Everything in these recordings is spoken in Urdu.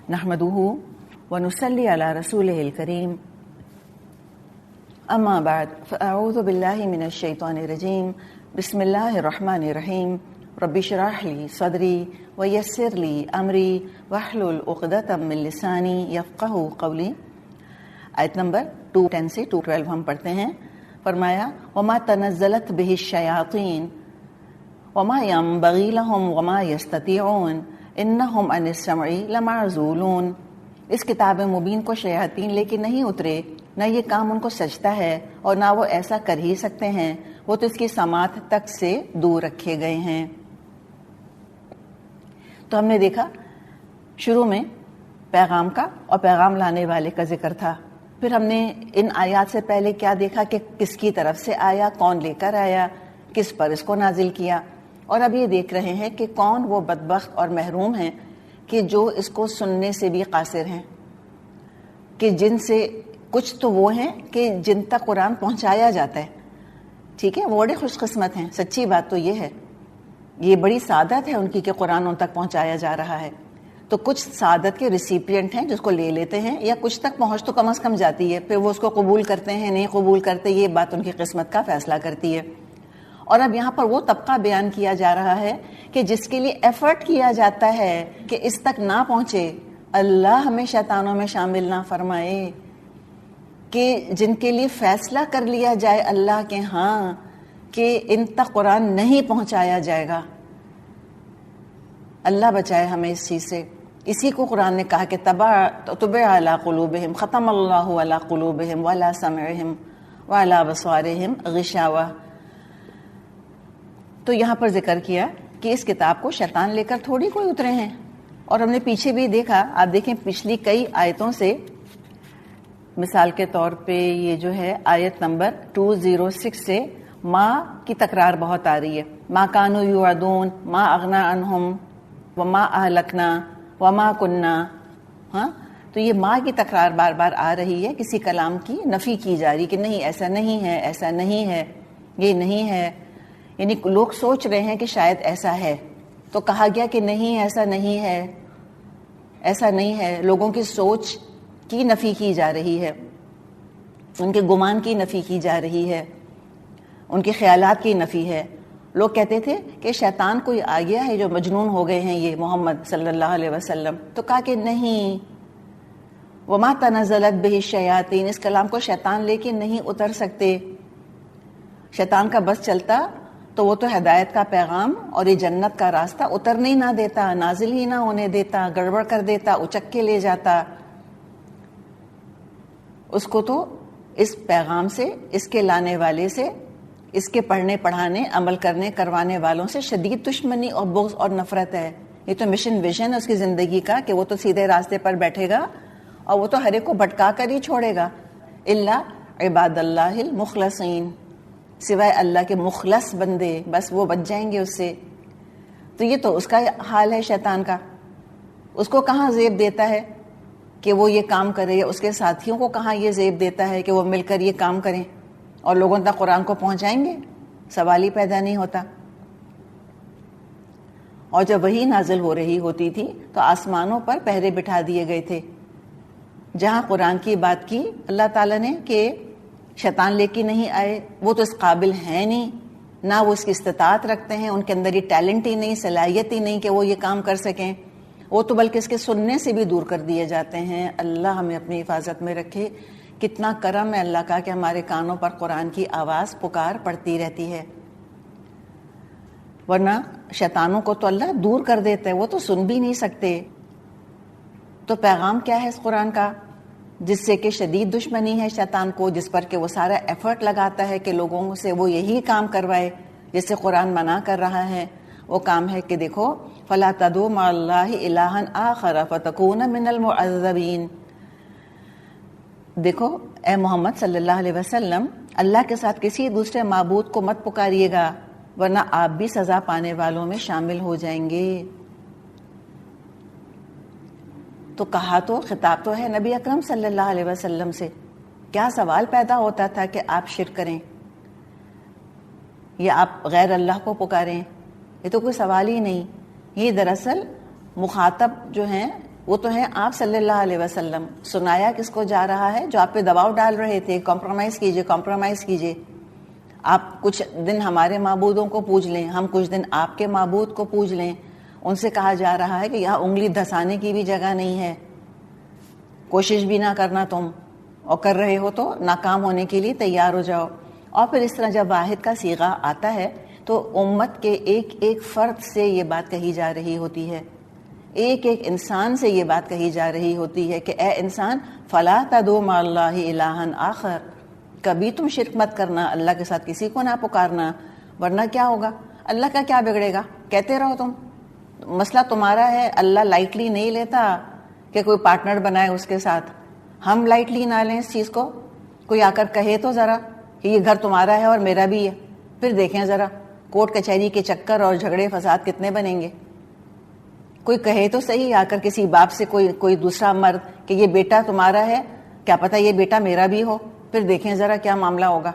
نحمده ونصلي على رسوله الكريم أما بعد فأعوذ بالله من الشيطان الرجيم بسم الله الرحمن الرحيم رب اشرح لي صدري ويسر لي أمري واحلل عقدة من لساني يفقهوا قولي. آیت نمبر 210 سے 212 ہم پڑھتے ہیں. فرمایا وما تنزلت به الشياطين وما ينبغي لهم وما يستطيعون انهم عن السمع لمعزولون. اس کتاب مبین کو شیاطین لے کے نہیں اترے، نہ یہ کام ان کو سجتا ہے اور نہ وہ ایسا کر ہی سکتے ہیں، وہ تو اس کی سماعت تک سے دور رکھے گئے ہیں. تو ہم نے دیکھا شروع میں پیغام کا اور پیغام لانے والے کا ذکر تھا. پھر ہم نے ان آیات سے پہلے کیا دیکھا کہ کس کی طرف سے آیا، کون لے کر آیا، کس پر اس کو نازل کیا. اور اب یہ دیکھ رہے ہیں کہ کون وہ بدبخت اور محروم ہیں کہ جو اس کو سننے سے بھی قاصر ہیں، کہ جن سے کچھ تو وہ ہیں کہ جن تک قرآن پہنچایا جاتا ہے. ٹھیک ہے، وہ بڑے خوش قسمت ہیں. سچی بات تو یہ ہے، یہ بڑی سعادت ہے ان کی کہ قرآن ان تک پہنچایا جا رہا ہے. تو کچھ سعادت کے ریسیپینٹ ہیں جس کو لے لیتے ہیں، یا کچھ تک پہنچ تو کم از کم جاتی ہے، پھر وہ اس کو قبول کرتے ہیں نہیں قبول کرتے، یہ بات ان کی قسمت کا فیصلہ کرتی ہے. اور اب یہاں پر وہ طبقہ بیان کیا جا رہا ہے کہ جس کے لیے ایفرٹ کیا جاتا ہے کہ اس تک نہ پہنچے. اللہ ہمیں شیطانوں میں شامل نہ فرمائے. کہ جن کے لیے فیصلہ کر لیا جائے اللہ کے ہاں کہ ان تک قرآن نہیں پہنچایا جائے گا. اللہ بچائے ہمیں اس چیز سے. اسی کو قرآن نے کہا کہ طبع علی قلوبہم، ختم اللہ علی قلوبہم وعلی سمعہم وعلی ابصارہم غشاوہ. تو یہاں پر ذکر کیا کہ اس کتاب کو شیطان لے کر تھوڑی کوئی اترے ہیں. اور ہم نے پیچھے بھی دیکھا، آپ دیکھیں پچھلی کئی آیتوں سے، مثال کے طور پہ یہ جو ہے آیت نمبر 206 سے ماں کی تکرار بہت آ رہی ہے. ما کانوا یوعدون ما اغنی عنہم وما اہلکنا وما کننا. ہاں، تو یہ ماں کی تکرار بار بار آ رہی ہے، کسی کلام کی نفی کی جا رہی کہ نہیں ایسا نہیں ہے، ایسا نہیں ہے، یہ نہیں ہے. یعنی لوگ سوچ رہے ہیں کہ شاید ایسا ہے، تو کہا گیا کہ نہیں ایسا نہیں ہے، ایسا نہیں ہے. لوگوں کی سوچ کی نفی کی جا رہی ہے، ان کے گمان کی نفی کی جا رہی ہے، ان کے خیالات کی نفی ہے. لوگ کہتے تھے کہ شیطان کوئی آ گیا ہے جو مجنون ہو گئے ہیں یہ محمد صلی اللہ علیہ وسلم. تو کہا کہ نہیں، وما تنزلت بہ الشیاطین، اس کلام کو شیطان لے کے نہیں اتر سکتے. شیطان کا بس چلتا تو وہ تو ہدایت کا پیغام اور یہ جنت کا راستہ اترنے ہی نہ دیتا، نازل ہی نہ ہونے دیتا، گڑبڑ کر دیتا، اچک کے لے جاتا. اس کو تو اس پیغام سے، اس کے لانے والے سے، اس کے پڑھنے پڑھانے عمل کرنے کروانے والوں سے شدید دشمنی اور بغض اور نفرت ہے. یہ تو مشن ویژن ہے اس کی زندگی کا کہ وہ تو سیدھے راستے پر بیٹھے گا اور وہ تو ہر ایک کو بھٹکا کر ہی چھوڑے گا. الا عباد اللہ المخلصین، سوائے اللہ کے مخلص بندے، بس وہ بچ جائیں گے اس سے. تو یہ تو اس کا حال ہے شیطان کا. اس کو کہاں زیب دیتا ہے کہ وہ یہ کام کرے، یا اس کے ساتھیوں کو کہاں یہ زیب دیتا ہے کہ وہ مل کر یہ کام کریں اور لوگوں تک قرآن کو پہنچائیں گے؟ سوال ہی پیدا نہیں ہوتا. اور جب وہی نازل ہو رہی ہوتی تھی تو آسمانوں پر پہرے بٹھا دیے گئے تھے. جہاں قرآن کی بات کی اللہ تعالیٰ نے کہ شیطان لے کے نہیں آئے، وہ تو اس قابل ہیں نہیں، نہ وہ اس کی استطاعت رکھتے ہیں، ان کے اندر یہ ٹیلنٹ ہی نہیں، صلاحیت ہی نہیں کہ وہ یہ کام کر سکیں. وہ تو بلکہ اس کے سننے سے بھی دور کر دیے جاتے ہیں. اللہ ہمیں اپنی حفاظت میں رکھے. کتنا کرم ہے اللہ کا کہ ہمارے کانوں پر قرآن کی آواز پکار پڑتی رہتی ہے، ورنہ شیطانوں کو تو اللہ دور کر دیتا ہے، وہ تو سن بھی نہیں سکتے. تو پیغام کیا ہے اس قرآن کا؟ جس سے کہ شدید دشمنی ہے شیطان کو، جس پر کہ وہ سارا ایفرٹ لگاتا ہے کہ لوگوں سے وہ یہی کام کروائے جس سے قرآن منع کر رہا ہے. وہ کام ہے کہ دیکھو فَلَا تَدْعُوا مَعَ اللَّهِ إِلَٰهًا آخَرَ فَتَكُونَ مِنَ الْمُعَذَّبِينَ. دیکھو اے محمد صلی اللہ علیہ وسلم، اللہ کے ساتھ کسی دوسرے معبود کو مت پکاریے گا، ورنہ آپ بھی سزا پانے والوں میں شامل ہو جائیں گے. تو کہا تو خطاب تو ہے نبی اکرم صلی اللہ علیہ وسلم سے. کیا سوال پیدا ہوتا تھا کہ آپ شرک کریں یا آپ غیر اللہ کو پکاریں؟ یہ تو کوئی سوال ہی نہیں. یہ دراصل مخاطب جو ہیں وہ تو ہیں آپ صلی اللہ علیہ وسلم. سنایا کس کو جا رہا ہے؟ جو آپ پہ دباؤ ڈال رہے تھے کمپرومائز کیجئے کمپرومائز کیجئے. آپ کچھ دن ہمارے معبودوں کو پوج لیں, ہم کچھ دن آپ کے معبود کو پوج لیں. ان سے کہا جا رہا ہے کہ یہاں انگلی دھسانے کی بھی جگہ نہیں ہے, کوشش بھی نہ کرنا تم, اور کر رہے ہو تو ناکام ہونے کے لیے تیار ہو جاؤ. اور پھر اس طرح جب واحد کا صیغہ آتا ہے تو امت کے ایک ایک فرد سے یہ بات کہی جا رہی ہوتی ہے, ایک ایک انسان سے یہ بات کہی جا رہی ہوتی ہے کہ اے انسان فلا تدعو مع اللہ الہا آخر, کبھی تم شرک مت کرنا, اللہ کے ساتھ کسی کو نہ پکارنا, ورنہ کیا ہوگا, اللہ کا کیا بگڑے گا, کہتے رہو تم. مسئلہ تمہارا ہے, اللہ لائٹلی نہیں لیتا کہ کوئی پارٹنر بنائے اس کے ساتھ. ہم لائٹلی نہ لیں اس چیز کو. کوئی آ کر کہے تو ذرا کہ یہ گھر تمہارا ہے اور میرا بھی ہے, پھر دیکھیں ذرا کورٹ کچہری کے چکر اور جھگڑے فساد کتنے بنیں گے. کوئی کہے تو صحیح آ کر کسی باپ سے, کوئی دوسرا مرد کہ یہ بیٹا تمہارا ہے, کیا پتہ یہ بیٹا میرا بھی ہو, پھر دیکھیں ذرا کیا معاملہ ہوگا.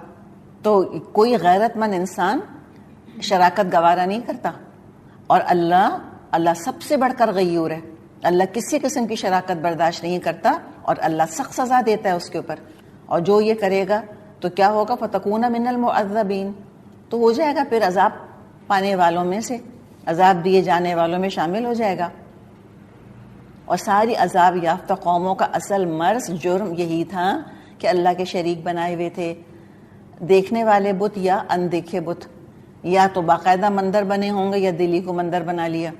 تو کوئی غیرت مند انسان شراکت گوارا نہیں کرتا. اور اللہ سب سے بڑھ کر غیور ہے, اللہ کسی قسم کی شراکت برداشت نہیں کرتا, اور اللہ سخت سزا دیتا ہے اس کے اوپر. اور جو یہ کرے گا تو کیا ہوگا, فَتَكُونَ مِنَ الْمُعَذَّبِينَ, تو ہو جائے گا پھر عذاب پانے والوں میں سے, عذاب دیے جانے والوں میں شامل ہو جائے گا. اور ساری عذاب یافتہ قوموں کا اصل مرض جرم یہی تھا کہ اللہ کے شریک بنائے ہوئے تھے. دیکھنے والے بت یا اندیکھے بت, یا تو باقاعدہ مندر بنے ہوں گے یا دلی کو مندر بنا لیا,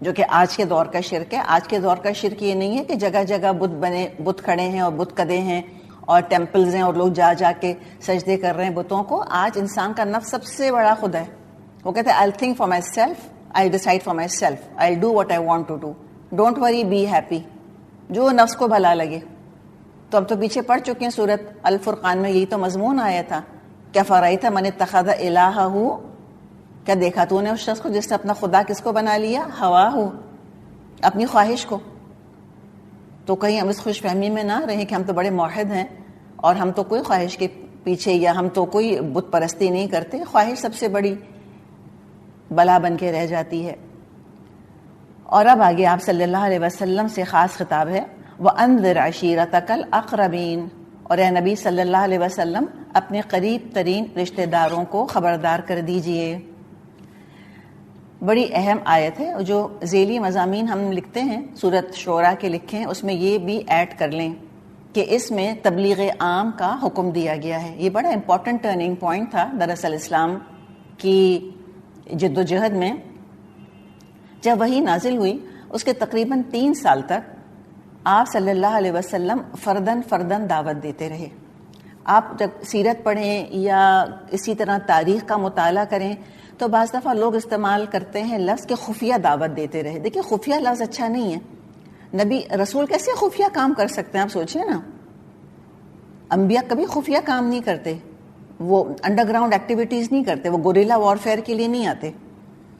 جو کہ آج کے دور کا شرک ہے. آج کے دور کا شرک یہ نہیں ہے کہ جگہ جگہ بت کھڑے ہیں اور بت کدے ہیں اور ٹیمپلز ہیں اور لوگ جا جا کے سجدے کر رہے ہیں بتوں کو. آج انسان کا نفس سب سے بڑا خدا ہے. وہ کہتے ہیں I'll think for myself, I'll decide for myself, I'll do what I want to do, don't worry, be happy, جو نفس کو بھلا لگے. تو ہم تو پیچھے پڑھ چکے ہیں سورت الفرقان میں, یہی تو مضمون آیا تھا. کیا فرائیت من اتخذ الہہ, کیا دیکھا تو نے اس شخص کو جس نے اپنا خدا کس کو بنا لیا, ہوا ہو, اپنی خواہش کو. تو کہیں ہم اس خوش فہمی میں نہ رہیں کہ ہم تو بڑے موحد ہیں اور ہم تو کوئی خواہش کے پیچھے, یا ہم تو کوئی بت پرستی نہیں کرتے. خواہش سب سے بڑی بلا بن کے رہ جاتی ہے. اور اب آگے آپ صلی اللہ علیہ وسلم سے خاص خطاب ہے, وَأَنذِرْ عَشِيرَتَكَ الْأَقْرَبِينَ, اور اے نبی صلی اللہ علیہ وسلم اپنے قریب ترین رشتہ داروں کو خبردار کر دیجئے. بڑی اہم آیت ہے. جو ذیلی مضامین ہم لکھتے ہیں سورت شورا کے لکھے ہیں, اس میں یہ بھی ایڈ کر لیں کہ اس میں تبلیغ عام کا حکم دیا گیا ہے. یہ بڑا امپورٹنٹ ٹرننگ پوائنٹ تھا دراصل اسلام کی جد و جہد میں. جب وحی نازل ہوئی اس کے تقریباً 3 سال تک آپ صلی اللہ علیہ وسلم فردن دعوت دیتے رہے. آپ جب سیرت پڑھیں یا اسی طرح تاریخ کا مطالعہ کریں تو بعض دفعہ لوگ استعمال کرتے ہیں لفظ کہ خفیہ دعوت دیتے رہے. دیکھیں خفیہ لفظ اچھا نہیں ہے. نبی رسول کیسے خفیہ کام کر سکتے ہیں, آپ سوچیں نا. انبیاء کبھی خفیہ کام نہیں کرتے, وہ انڈر گراؤنڈ ایکٹیویٹیز نہیں کرتے, وہ گوریلا وارفیئر کے لیے نہیں آتے.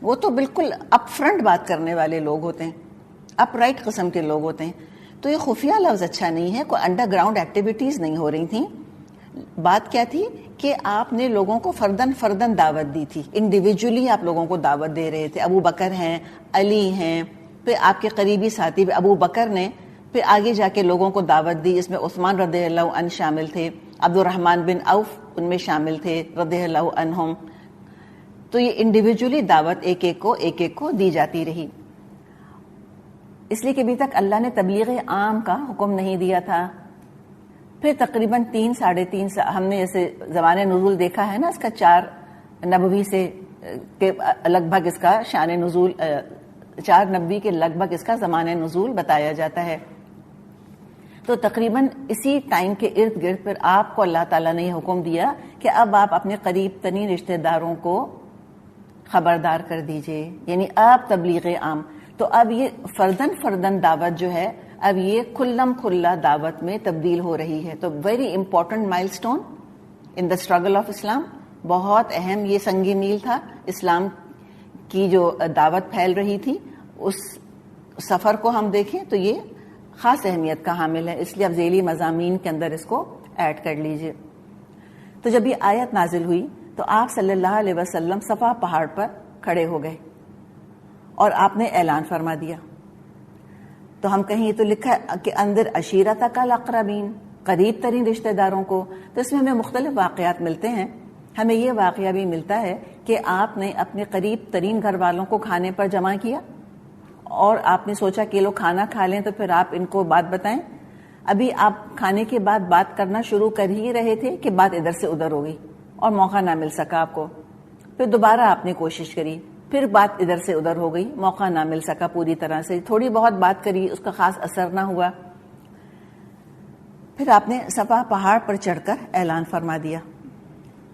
وہ تو بالکل اپ فرنٹ بات کرنے والے لوگ ہوتے ہیں, اپ رائٹ قسم کے لوگ ہوتے ہیں. تو یہ خفیہ لفظ اچھا نہیں ہے. کوئی انڈر گراؤنڈ ایکٹیویٹیز نہیں ہو رہی تھیں. بات کیا تھی کہ آپ نے لوگوں کو فردن دعوت دی تھی. انڈیویجولی آپ لوگوں کو دعوت دے رہے تھے. ابو بکر ہیں, علی ہیں, پھر آپ کے قریبی ساتھی ابو بکر نے پھر آگے جا کے لوگوں کو دعوت دی. اس میں عثمان رضی اللہ عنہ شامل تھے, عبد الرحمن بن عوف ان میں شامل تھے رضی اللہ عنہم. تو یہ انڈیویجولی دعوت ایک ایک کو دی جاتی رہی. اس لیے کہ ابھی تک اللہ نے تبلیغ عام کا حکم نہیں دیا تھا. پھر تقریباً 3-3.5 سال ہم نے جیسے زمان نزول دیکھا ہے نا, اس کا 4 نبوی سے لگ بھگ اس کا شان نزول 4 نبوی کے لگ بھگ اس کا زمان نزول بتایا جاتا ہے. تو تقریباً اسی ٹائم کے ارد گرد پھر آپ کو اللہ تعالیٰ نے یہ حکم دیا کہ اب آپ اپنے قریب ترین رشتہ داروں کو خبردار کر دیجئے, یعنی آپ تبلیغ عام. تو اب یہ فردن دعوت جو ہے اب یہ کھلا دعوت میں تبدیل ہو رہی ہے. تو very important milestone in the struggle of Islam. بہت اہم یہ سنگ میل تھا اسلام کی جو دعوت پھیل رہی تھی. اس سفر کو ہم دیکھیں تو یہ خاص اہمیت کا حامل ہے. اس لیے اب ذیلی مضامین کے اندر اس کو ایڈ کر لیجئے. تو جب یہ آیت نازل ہوئی تو آپ صلی اللہ علیہ وسلم صفا پہاڑ پر کھڑے ہو گئے اور آپ نے اعلان فرما دیا. تو ہم کہیں یہ تو لکھا ہے کہ اندر عشیرتک الاقربین، قریب ترین رشتہ داروں کو، تو اس میں ہمیں مختلف واقعات ملتے ہیں. ہمیں یہ واقعہ بھی ملتا ہے کہ آپ نے اپنے قریب ترین گھر والوں کو کھانے پر جمع کیا اور آپ نے سوچا کہ لوگ کھانا کھا لیں تو پھر آپ ان کو بات بتائیں. ابھی آپ کھانے کے بعد بات کرنا شروع کر ہی رہے تھے کہ بات ادھر سے ادھر ہو گئی اور موقع نہ مل سکا آپ کو. پھر دوبارہ آپ نے کوشش کری، پھر بات ادھر سے ادھر ہو گئی، موقع نہ مل سکا پوری طرح سے، تھوڑی بہت بات کری، اس کا خاص اثر نہ ہوا. پھر آپ نے صفا پہاڑ پر چڑھ کر اعلان فرما دیا.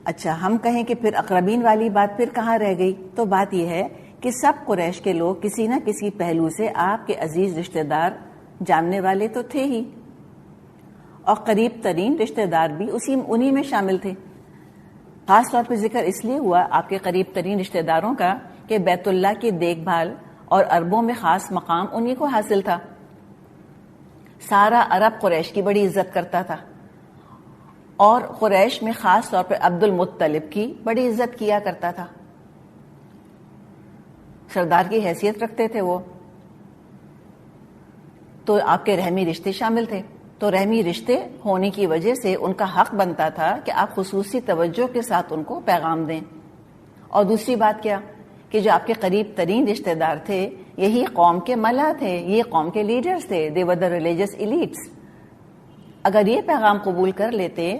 اچھا، ہم کہیں کہ پھر اقربین والی بات پھر کہاں رہ گئی؟ تو بات یہ ہے کہ سب قریش کے لوگ کسی نہ کسی پہلو سے آپ کے عزیز رشتہ دار جاننے والے تو تھے ہی، اور قریب ترین رشتہ دار بھی انہی میں شامل تھے. خاص طور پہ ذکر اس لیے ہوا آپ کے قریب ترین رشتہ داروں کا کہ بیت اللہ کی دیکھ بھال اور عربوں میں خاص مقام انہی کو حاصل تھا. سارا عرب قریش کی بڑی عزت کرتا تھا، اور قریش میں خاص طور پہ عبد المطلب کی بڑی عزت کیا کرتا تھا. سردار کی حیثیت رکھتے تھے وہ، تو آپ کے رحمی رشتے شامل تھے. تو رحمی رشتے ہونے کی وجہ سے ان کا حق بنتا تھا کہ آپ خصوصی توجہ کے ساتھ ان کو پیغام دیں. اور دوسری بات کیا کہ جو آپ کے قریب ترین رشتے دار تھے یہی قوم کے ملا تھے، یہ قوم کے لیڈرز تھے، they were the religious elites. اگر یہ پیغام قبول کر لیتے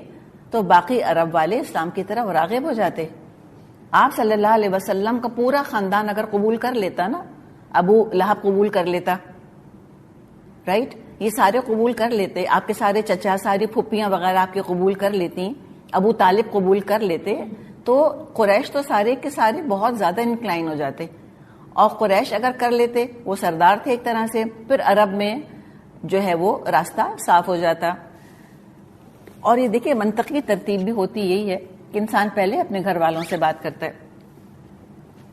تو باقی عرب والے اسلام کی طرف راغب ہو جاتے. آپ صلی اللہ علیہ وسلم کا پورا خاندان اگر قبول کر لیتا نا، ابو لہب قبول کر لیتا، رائٹ، یہ سارے قبول کر لیتے، آپ کے سارے چچا، ساری پھپھیاں وغیرہ آپ کے قبول کر لیتی، ابو طالب قبول کر لیتے، تو قریش تو سارے کے سارے بہت زیادہ انکلائن ہو جاتے. اور قریش اگر کر لیتے، وہ سردار تھے ایک طرح سے، پھر عرب میں جو ہے وہ راستہ صاف ہو جاتا. اور یہ دیکھیں منطقی ترتیب بھی ہوتی یہی ہے کہ انسان پہلے اپنے گھر والوں سے بات کرتا ہے.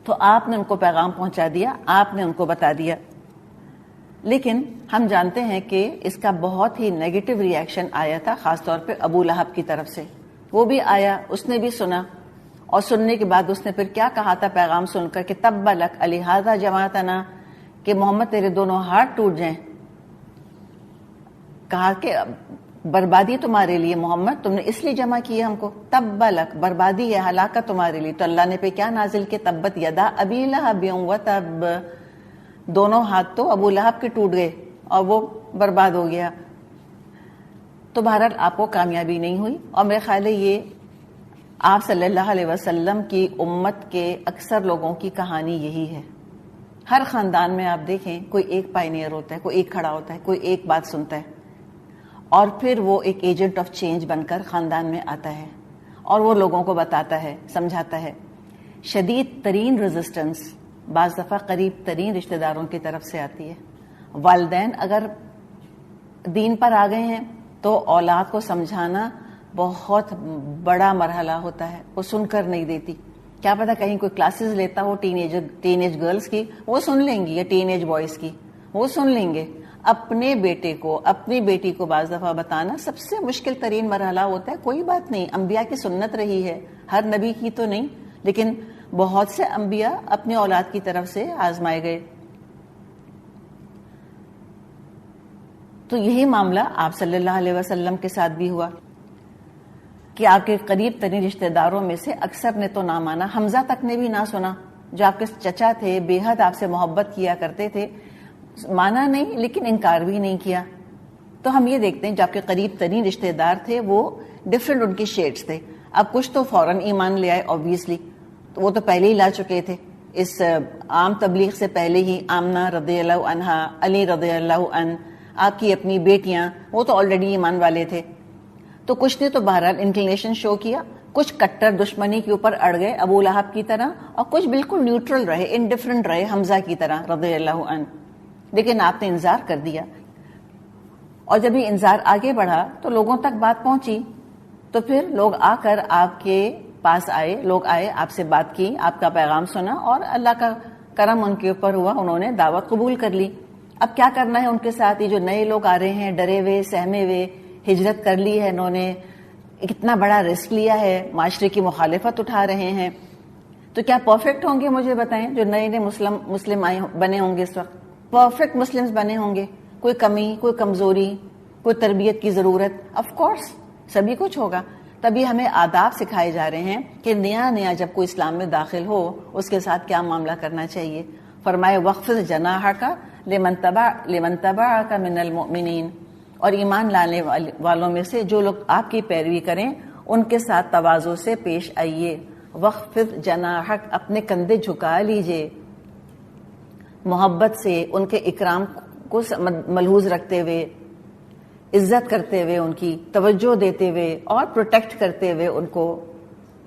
تو آپ نے ان کو پیغام پہنچا دیا، آپ نے ان کو بتا دیا. لیکن ہم جانتے ہیں کہ اس کا بہت ہی نیگیٹو ری ایکشن آیا تھا، خاص طور پہ ابو لہب کی طرف سے. وہ بھی آیا، اس نے بھی سنا، اور سننے کے بعد اس نے پھر کیا کہا تھا پیغام سن کر کہ تب لک الہذا جماعتنا، کہ محمد تیرے دونوں ہاتھ ٹوٹ جائیں. کہا کہ بربادی تمہارے لیے محمد، تم نے اس لیے جمع کیا ہم کو، تب لک، بربادی ہے، ہلاکت تمہارے لیے. تو اللہ نے پہ کیا نازل کے تبت یدا ابی لہب و تب، دونوں ہاتھ تو ابو لہب کے ٹوٹ گئے اور وہ برباد ہو گیا. تو بہرحال آپ کو کامیابی نہیں ہوئی. اور میرے خیال ہے یہ آپ صلی اللہ علیہ وسلم کی امت کے اکثر لوگوں کی کہانی یہی ہے. ہر خاندان میں آپ دیکھیں کوئی ایک پائنیئر ہوتا ہے، کوئی ایک کھڑا ہوتا ہے، کوئی ایک بات سنتا ہے، اور پھر وہ ایک ایجنٹ آف چینج بن کر خاندان میں آتا ہے اور وہ لوگوں کو بتاتا ہے، سمجھاتا ہے. شدید ترین ریزسٹنس بعض دفعہ قریب ترین رشتہ داروں کی طرف سے آتی ہے. والدین اگر دین پر آ گئے ہیں تو اولاد کو سمجھانا بہت بڑا مرحلہ ہوتا ہے. وہ سن کر نہیں دیتی. کیا پتا کہیں کوئی کلاسز لیتا ہو ٹین ایج گرلز کی، وہ سن لیں گی، یا ٹین ایج بوائز کی وہ سن لیں گے. اپنے بیٹے کو، اپنی بیٹی کو بعض دفعہ بتانا سب سے مشکل ترین مرحلہ ہوتا ہے. کوئی بات نہیں، انبیاء کی سنت رہی ہے، ہر نبی کی تو نہیں، لیکن بہت سے انبیاء اپنی اولاد کی طرف سے آزمائے گئے. تو یہی معاملہ آپ صلی اللہ علیہ وسلم کے ساتھ بھی ہوا کہ آپ کے قریب ترین رشتہ داروں میں سے اکثر نے تو نہ مانا. حمزہ تک نے بھی نہ سنا، جو آپ کے چچا تھے، بے حد آپ سے محبت کیا کرتے تھے، مانا نہیں لیکن انکار بھی نہیں کیا. تو ہم یہ دیکھتے ہیں جو آپ کے قریب ترین رشتہ دار تھے وہ ڈفرینٹ ان کی شیڈز تھے. اب کچھ تو فوراً ایمان لے آئے آبویسلی، وہ تو پہلے ہی لا چکے تھے. اس عام تبلیغ سے پہلے ہی آمنہ رضی اللہ عنہا، علی رضی اللہ عنہ، آپ کی اپنی بیٹیاں، وہ تو آلریڈی ایمان والے تھے. تو کچھ نے تو بہرحال انکلینیشن شو کیا، کچھ کٹر دشمنی کے اوپر اڑ گئے ابو لہب کی طرح، اور کچھ بالکل نیوٹرل رہے، انڈیفرنٹ رہے حمزہ کی طرح رضی اللہ عنہ. لیکن آپ نے انذار کر دیا، اور جب یہ انذار آگے بڑھا تو لوگوں تک بات پہنچی. تو پھر لوگ آ کر آپ کے پاس آئے، لوگ آئے، آپ سے بات کی، آپ کا پیغام سنا، اور اللہ کا کرم ان کے اوپر ہوا، انہوں نے دعوت قبول کر لی. اب کیا کرنا ہے ان کے ساتھ؟ یہ جو نئے لوگ آ رہے ہیں، ڈرے ہوئے، سہمے ہوئے، ہجرت کر لی ہے انہوں نے، اتنا بڑا رسک لیا ہے، معاشرے کی مخالفت اٹھا رہے ہیں، تو کیا پرفیکٹ ہوں گے؟ مجھے بتائیں، جو نئے نئے مسلم بنے ہوں گے اس وقت، پرفیکٹ مسلمز بنے ہوں گے؟ کوئی کمی، کوئی کمزوری، کوئی تربیت کی ضرورت، آف کورس سبھی کچھ ہوگا. تبھی ہمیں آداب سکھائے جا رہے ہیں کہ نیا جب کوئی اسلام میں داخل ہو اس کے ساتھ کیا معاملہ کرنا چاہیے. فرمائے وَخْفِضْ جَنَاحَكَ لِمَنْ تَبَعَكَ مِنَ الْمُؤْمِنِينَ، اور ایمان لانے والوں میں سے جو لوگ آپ کی پیروی کریں ان کے ساتھ تواضع سے پیش آئیے. وَخْفِضْ جَنَاحَكَ، اپنے کندھے جھکا لیجئے، محبت سے ان کے اکرام کو ملحوظ رکھتے ہوئے، عزت کرتے ہوئے، ان کی توجہ دیتے ہوئے اور پروٹیکٹ کرتے ہوئے ان کو.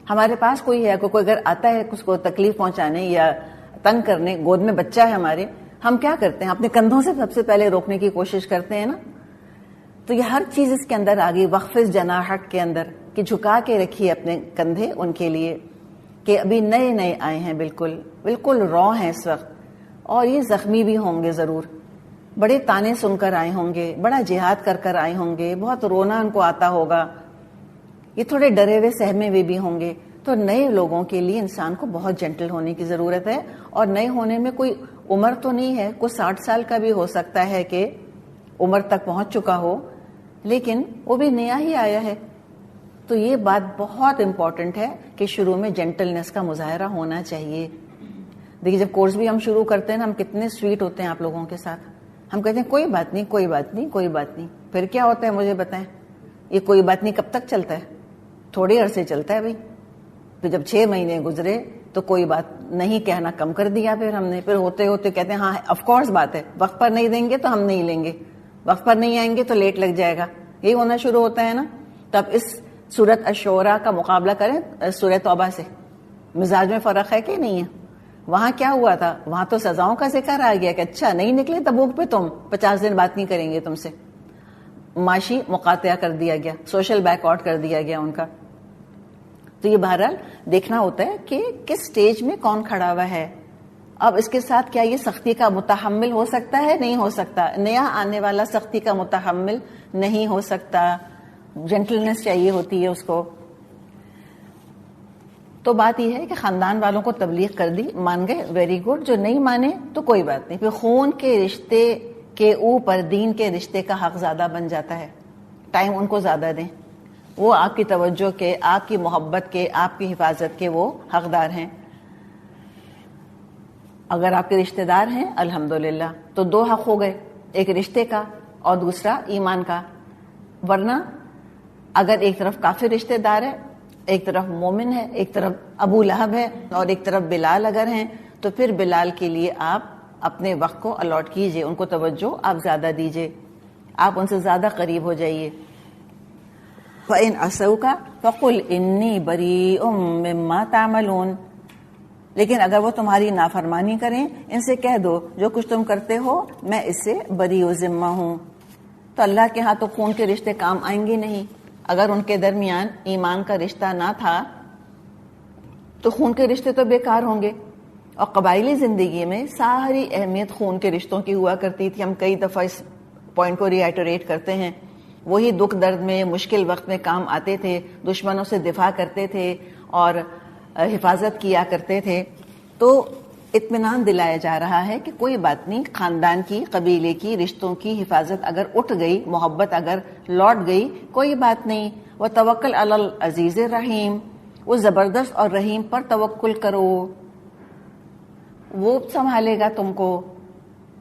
ہمارے پاس کوئی ہے، کوئی اگر آتا ہے اس کو تکلیف پہنچانے یا تنگ کرنے، گود میں بچہ ہے ہمارے، ہم کیا کرتے ہیں؟ اپنے کندھوں سے سب سے پہلے روکنے کی کوشش کرتے ہیں نا. تو یہ ہر چیز اس کے اندر آ گئی وَخْفِضْ جَنَاحَكَ کے اندر، کہ جھکا کے رکھیے اپنے کندھے ان کے لیے کہ ابھی نئے آئے ہیں، بالکل رو ہیں اس وقت، اور یہ زخمی بھی ہوں گے ضرور، بڑے تانے سن کر آئے ہوں گے، بڑا جہاد کر آئے ہوں گے، بہت رونا ان کو آتا ہوگا، یہ تھوڑے ڈرے ہوئے سہمے ہوئے بھی ہوں گے. تو نئے لوگوں کے لیے انسان کو بہت جینٹل ہونے کی ضرورت ہے. اور نئے ہونے میں کوئی عمر تو نہیں ہے، کوئی 60 سال کا بھی ہو سکتا ہے کہ عمر تک پہنچ چکا ہو، لیکن وہ بھی نیا ہی آیا ہے. تو یہ بات بہت امپورٹنٹ ہے کہ شروع میں جینٹلنس کا مظاہرہ ہونا چاہیے. دیکھیے جب کورس بھی ہم شروع کرتے ہیں نا، ہم کتنے سویٹ ہوتے ہیں آپ لوگوں کے ساتھ. ہم کہتے ہیں کوئی بات نہیں. پھر کیا ہوتا ہے مجھے بتائیں؟ یہ کوئی بات نہیں کب تک چلتا ہے؟ تھوڑے عرصے چلتا ہے بھائی. پھر جب 6 مہینے گزرے تو کوئی بات نہیں کہنا کم کر دیا پھر ہم نے. پھر ہوتے کہتے ہیں ہاں آف کورس بات ہے، وقت پر نہیں دیں گے تو ہم نہیں لیں گے، وقت پر نہیں آئیں گے تو لیٹ لگ جائے گا. یہی ہونا شروع ہوتا ہے نا. تو اب اس سورت الشورى کا مقابلہ کریں سورہ توبہ سے. مزاج میں فرق ہے کہ نہیں ہے؟ وہاں کیا ہوا تھا؟ وہاں تو سزاؤں کا ذکر آ گیا کہ اچھا نہیں نکلے تبوک پہ تم 50 دن بات نہیں کریں گے تم سے. معاشی مقاطعہ کر دیا گیا، سوشل بیک آؤٹ کر دیا گیا ان کا. تو یہ بہرحال دیکھنا ہوتا ہے کہ کس سٹیج میں کون کھڑا ہوا ہے. اب اس کے ساتھ کیا یہ سختی کا متحمل ہو سکتا ہے؟ نہیں ہو سکتا. نیا آنے والا سختی کا متحمل نہیں ہو سکتا. جینٹلنس چاہیے ہوتی ہے اس کو. تو بات یہ ہے کہ خاندان والوں کو تبلیغ کر دی، مان گئے، ویری گڈ. جو نہیں مانے تو کوئی بات نہیں. پھر خون کے رشتے کے اوپر دین کے رشتے کا حق زیادہ بن جاتا ہے. ٹائم ان کو زیادہ دیں، وہ آپ کی توجہ کے، آپ کی محبت کے، آپ کی حفاظت کے وہ حقدار ہیں. اگر آپ کے رشتہ دار ہیں الحمدللہ تو 2 حق ہو گئے، ایک رشتے کا اور دوسرا ایمان کا. ورنہ اگر ایک طرف کافر رشتہ دار ہے، ایک طرف مومن ہے، ایک طرف ابو لہب ہے اور ایک طرف بلال اگر ہیں، تو پھر بلال کے لیے آپ اپنے وقت کو الاٹ کیجئے، ان کو توجہ آپ زیادہ دیجئے، آپ ان سے زیادہ قریب ہو جائیے. فَإِنْ عَصَوْكَ فَقُلْ إِنِّي بَرِيءٌ مِّمَّا تَعْمَلُونَ. لیکن اگر وہ تمہاری نافرمانی کریں، ان سے کہہ دو جو کچھ تم کرتے ہو میں اس سے بری و ذمہ ہوں. تو اللہ کے ہاں تو خون کے رشتے کام آئیں گے نہیں. اگر ان کے درمیان ایمان کا رشتہ نہ تھا تو خون کے رشتے تو بیکار ہوں گے. اور قبائلی زندگی میں ساری اہمیت خون کے رشتوں کی ہوا کرتی تھی. ہم کئی دفعہ اس پوائنٹ کو ری ایٹریٹ کرتے ہیں. وہی دکھ درد میں، مشکل وقت میں کام آتے تھے، دشمنوں سے دفاع کرتے تھے اور حفاظت کیا کرتے تھے. تو اطمینان دلایا جا رہا ہے کہ کوئی بات نہیں، خاندان کی، قبیلے کی، رشتوں کی حفاظت اگر اٹھ گئی، محبت اگر لوٹ گئی، کوئی بات نہیں. وَتَوَكَّلْ عَلَى الْعَزِيزِ الرَّحِيمِ. وہ زبردست اور رحیم پر توکل کرو، وہ سنبھالے گا تم کو،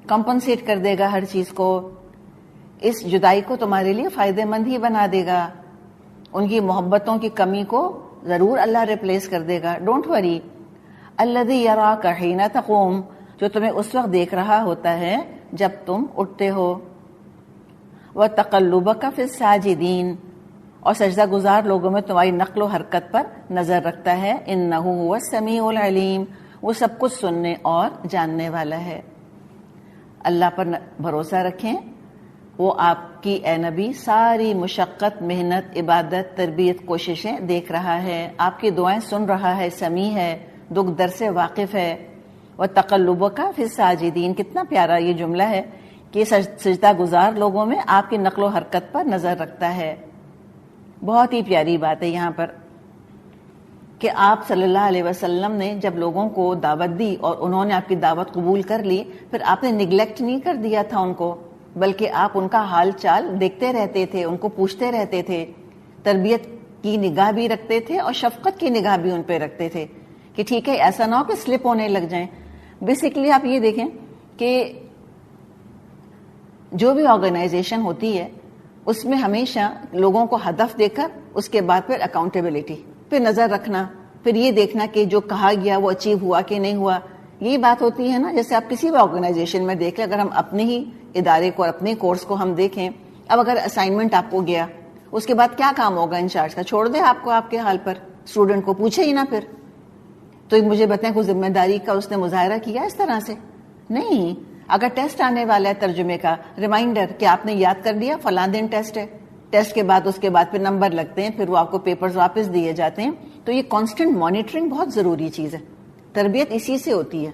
کمپنسیٹ کر دے گا ہر چیز کو. اس جدائی کو تمہارے لیے فائدہ مند ہی بنا دے گا. ان کی محبتوں کی کمی کو ضرور اللہ ریپلیس کر دے گا. Don't worry. الذی یراک حین تقوم. جو تمہیں اس وقت دیکھ رہا ہوتا ہے جب تم اٹھتے ہو. وتقلبک فی الساجدین. اور سجدہ گزار لوگوں میں تمہاری نقل و حرکت پر نظر رکھتا ہے. انہ هو السمیع العلیم. وہ سب کچھ سننے اور جاننے والا ہے. اللہ پر بھروسہ رکھیں. وہ آپ کی اے نبی ساری مشقت، محنت، عبادت، تربیت، کوششیں دیکھ رہا ہے، آپ کی دعائیں سن رہا ہے، سمیع ہے، دکھ در سے واقف ہے. وَتَقَلُّبَكَ فِي السَّاجِدِينَ. کتنا پیارا یہ جملہ ہے کہ سجدہ گزار لوگوں میں آپ کی نقل و حرکت پر نظر رکھتا ہے. بہت ہی پیاری بات ہے یہاں پر کہ آپ صلی اللہ علیہ وسلم نے جب لوگوں کو دعوت دی اور انہوں نے آپ کی دعوت قبول کر لی، پھر آپ نے نگلیکٹ نہیں کر دیا تھا ان کو. بلکہ آپ ان کا حال چال دیکھتے رہتے تھے، ان کو پوچھتے رہتے تھے، تربیت کی نگاہ بھی رکھتے تھے اور شفقت کی نگاہ بھی ان پہ رکھتے تھے کہ ٹھیک ہے ایسا نہ ہو کہ سلپ ہونے لگ جائیں. بیسیکلی آپ یہ دیکھیں کہ جو بھی آرگنائزیشن ہوتی ہے اس میں ہمیشہ لوگوں کو ہدف دے کر اس کے بعد پھر اکاؤنٹیبلٹی، پھر نظر رکھنا، پھر یہ دیکھنا کہ جو کہا گیا وہ اچیو ہوا کہ نہیں ہوا. یہی بات ہوتی ہے نا. جیسے آپ کسی بھی آرگنائزیشن میں دیکھ لیں، اگر ہم اپنے ہی ادارے کو اور اپنے کورس کو ہم دیکھیں، اب اگر اسائنمنٹ آپ کو گیا اس کے بعد کیا کام ہوگا انچارج کا؟ چھوڑ دے آپ کو آپ کے حال پر، اسٹوڈنٹ کو پوچھے ہی نہ. پھر تو مجھے بتائیں کوئی ذمہ داری کا اس نے مظاہرہ کیا اس طرح سے؟ نہیں. اگر ٹیسٹ آنے والا ہے ترجمے کا، ریمائنڈر کہ آپ نے یاد کر لیا فلاں دن ٹیسٹ ہے، ٹیسٹ کے بعد اس کے بعد پھر نمبر لگتے ہیں، پھر وہ آپ کو پیپرز واپس دیے جاتے ہیں. تو یہ کانسٹنٹ مانیٹرنگ بہت ضروری چیز ہے. تربیت اسی سے ہوتی ہے.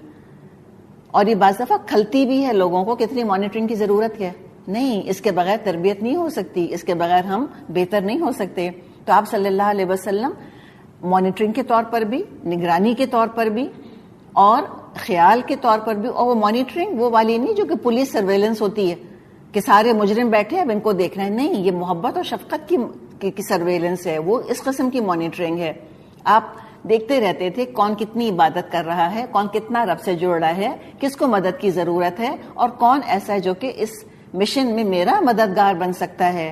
اور یہ بعض دفعہ کھلتی بھی ہے لوگوں کو، کتنی مانیٹرنگ کی ضرورت ہے. نہیں، اس کے بغیر تربیت نہیں ہو سکتی، اس کے بغیر ہم بہتر نہیں ہو سکتے. تو آپ صلی اللہ علیہ وسلم مانیٹرنگ کے طور پر بھی، نگرانی کے طور پر بھی، اور خیال کے طور پر بھی. اور وہ مانیٹرنگ وہ والی نہیں جو کہ پولیس سرویلنس ہوتی ہے کہ سارے مجرم بیٹھے اب ان کو دیکھنا ہے. نہیں، یہ محبت اور شفقت کی سرویلنس ہے. وہ اس قسم کی مانیٹرنگ ہے. آپ دیکھتے رہتے تھے کون کتنی عبادت کر رہا ہے، کون کتنا رب سے جڑ رہا ہے، کس کو مدد کی ضرورت ہے، اور کون ایسا ہے جو کہ اس مشن میں میرا مددگار بن سکتا ہے،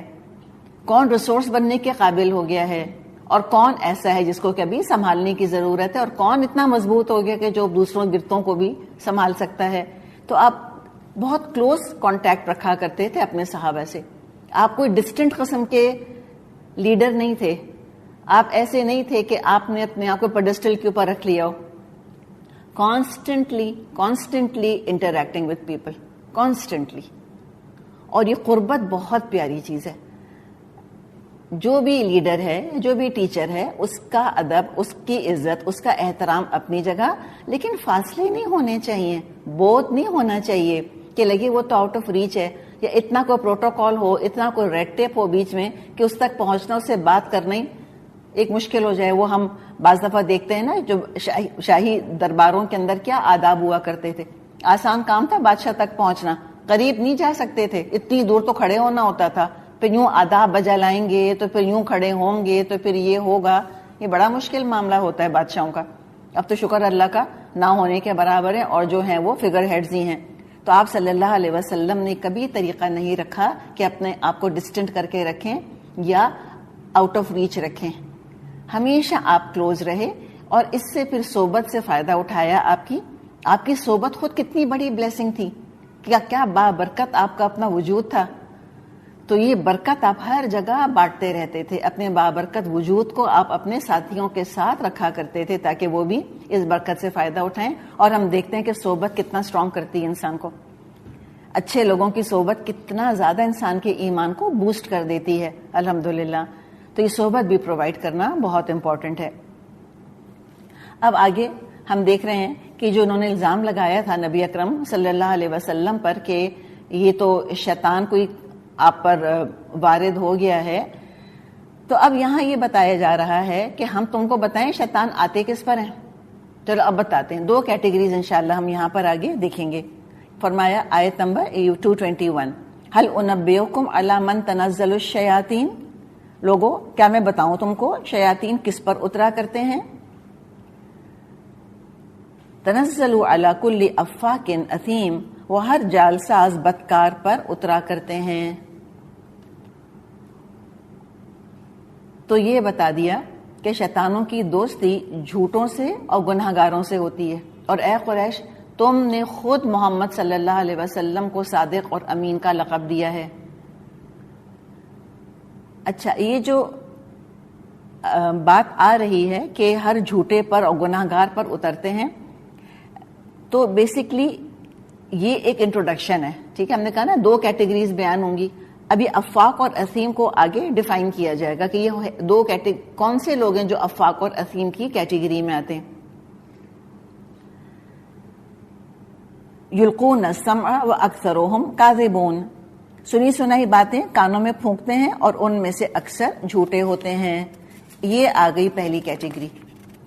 کون ریسورس بننے کے قابل ہو گیا ہے، اور کون ایسا ہے جس کو کبھی سنبھالنے کی ضرورت ہے، اور کون اتنا مضبوط ہو گیا کہ جو دوسروں گرتوں کو بھی سنبھال سکتا ہے. تو آپ بہت کلوز کانٹیکٹ رکھا کرتے تھے اپنے صحابہ سے. آپ کوئی ڈسٹنٹ قسم کے لیڈر نہیں تھے. آپ ایسے نہیں تھے کہ آپ نے اپنے آپ کو پیڈسٹل کے اوپر رکھ لیا ہو. Constantly interacting with people, constantly. اور یہ قربت بہت پیاری چیز ہے. جو بھی لیڈر ہے، جو بھی ٹیچر ہے، اس کا ادب، اس کی عزت، اس کا احترام اپنی جگہ، لیکن فاصلے نہیں ہونے چاہیے، بوتھ نہیں ہونا چاہیے کہ لگے وہ تو آؤٹ آف ریچ ہے، یا اتنا کوئی پروٹوکال ہو، اتنا کوئی ریڈ ٹیپ ہو بیچ میں کہ اس تک پہنچنا، اس سے بات کرنا ہی ایک مشکل ہو جائے. وہ ہم بعض دفعہ دیکھتے ہیں نا جو شاہی درباروں کے اندر کیا آداب ہوا کرتے تھے. آسان کام تھا بادشاہ تک پہنچنا، قریب نہیں جا سکتے تھے، اتنی دور تو کھڑے ہونا ہوتا تھا. پھر یوں آداب بجا لائیں گے تو پھر یوں کھڑے ہوں گے تو پھر یہ ہوگا. یہ بڑا مشکل معاملہ ہوتا ہے بادشاہوں کا. اب تو شکر اللہ کا نہ ہونے کے برابر ہے، اور جو ہیں وہ فگر ہیڈز ہی ہیں. تو آپ صلی اللہ علیہ وسلم نے کبھی طریقہ نہیں رکھا کہ اپنے آپ کو ڈسٹنٹ کر کے رکھیں یا آؤٹ آف ریچ رکھیں. ہمیشہ آپ کلوز رہے، اور اس سے پھر صحبت سے فائدہ اٹھایا. آپ کی صحبت خود کتنی بڑی بلیسنگ تھی. کیا بابرکت آپ کا اپنا وجود تھا. تو یہ برکت آپ ہر جگہ بانٹتے رہتے تھے. اپنے بابرکت وجود کو آپ اپنے ساتھیوں کے ساتھ رکھا کرتے تھے تاکہ وہ بھی اس برکت سے فائدہ اٹھائیں. اور ہم دیکھتے ہیں کہ صحبت کتنا اسٹرانگ کرتی ہے انسان کو. اچھے لوگوں کی صحبت کتنا زیادہ انسان کے ایمان کو بوسٹ کر دیتی ہے الحمدللہ. تو یہ صحبت بھی پرووائڈ کرنا بہت امپورٹنٹ ہے. اب آگے ہم دیکھ رہے ہیں کہ جو انہوں نے الزام لگایا تھا نبی اکرم صلی اللہ علیہ وسلم پر کہ یہ تو شیطان کوئی آپ پر وارد ہو گیا ہے. تو اب یہاں یہ بتایا جا رہا ہے کہ ہم تم کو بتائیں شیطان آتے کس پر ہیں. چلو اب بتاتے ہیں. 2 کیٹیگریز انشاءاللہ ہم یہاں پر آگے دیکھیں گے. فرمایا آیت نمبر 221، هل انبئکم علی من تنزل الشیاطین. لوگو کیا میں بتاؤں تم کو شیاطین کس پر اترا کرتے ہیں. تنزل علی کل افاک اثیم، وہ ہر جال ساز بدکار پر اترا کرتے ہیں. تو یہ بتا دیا کہ شیطانوں کی دوستی جھوٹوں سے اور گناہ گاروں سے ہوتی ہے. اور اے قریش، تم نے خود محمد صلی اللہ علیہ وسلم کو صادق اور امین کا لقب دیا ہے. اچھا، یہ جو بات آ رہی ہے کہ ہر جھوٹے پر اور گناہ گار پر اترتے ہیں، تو بیسکلی یہ ایک انٹروڈکشن ہے. ٹھیک ہے، ہم نے کہا نا 2 کیٹیگریز بیان ہوں گی. ابھی افاق اور اثیم کو آگے ڈیفائن کیا جائے گا کہ یہ 2 کون سے لوگ ہیں جو افاق اور اثیم کی کیٹیگری میں آتے ہیں. یلقون السمع واکثرهم کاذبون، سنی سنائی باتیں کانوں میں پھونکتے ہیں اور ان میں سے اکثر جھوٹے ہوتے ہیں. یہ آ گئی پہلی کیٹیگری.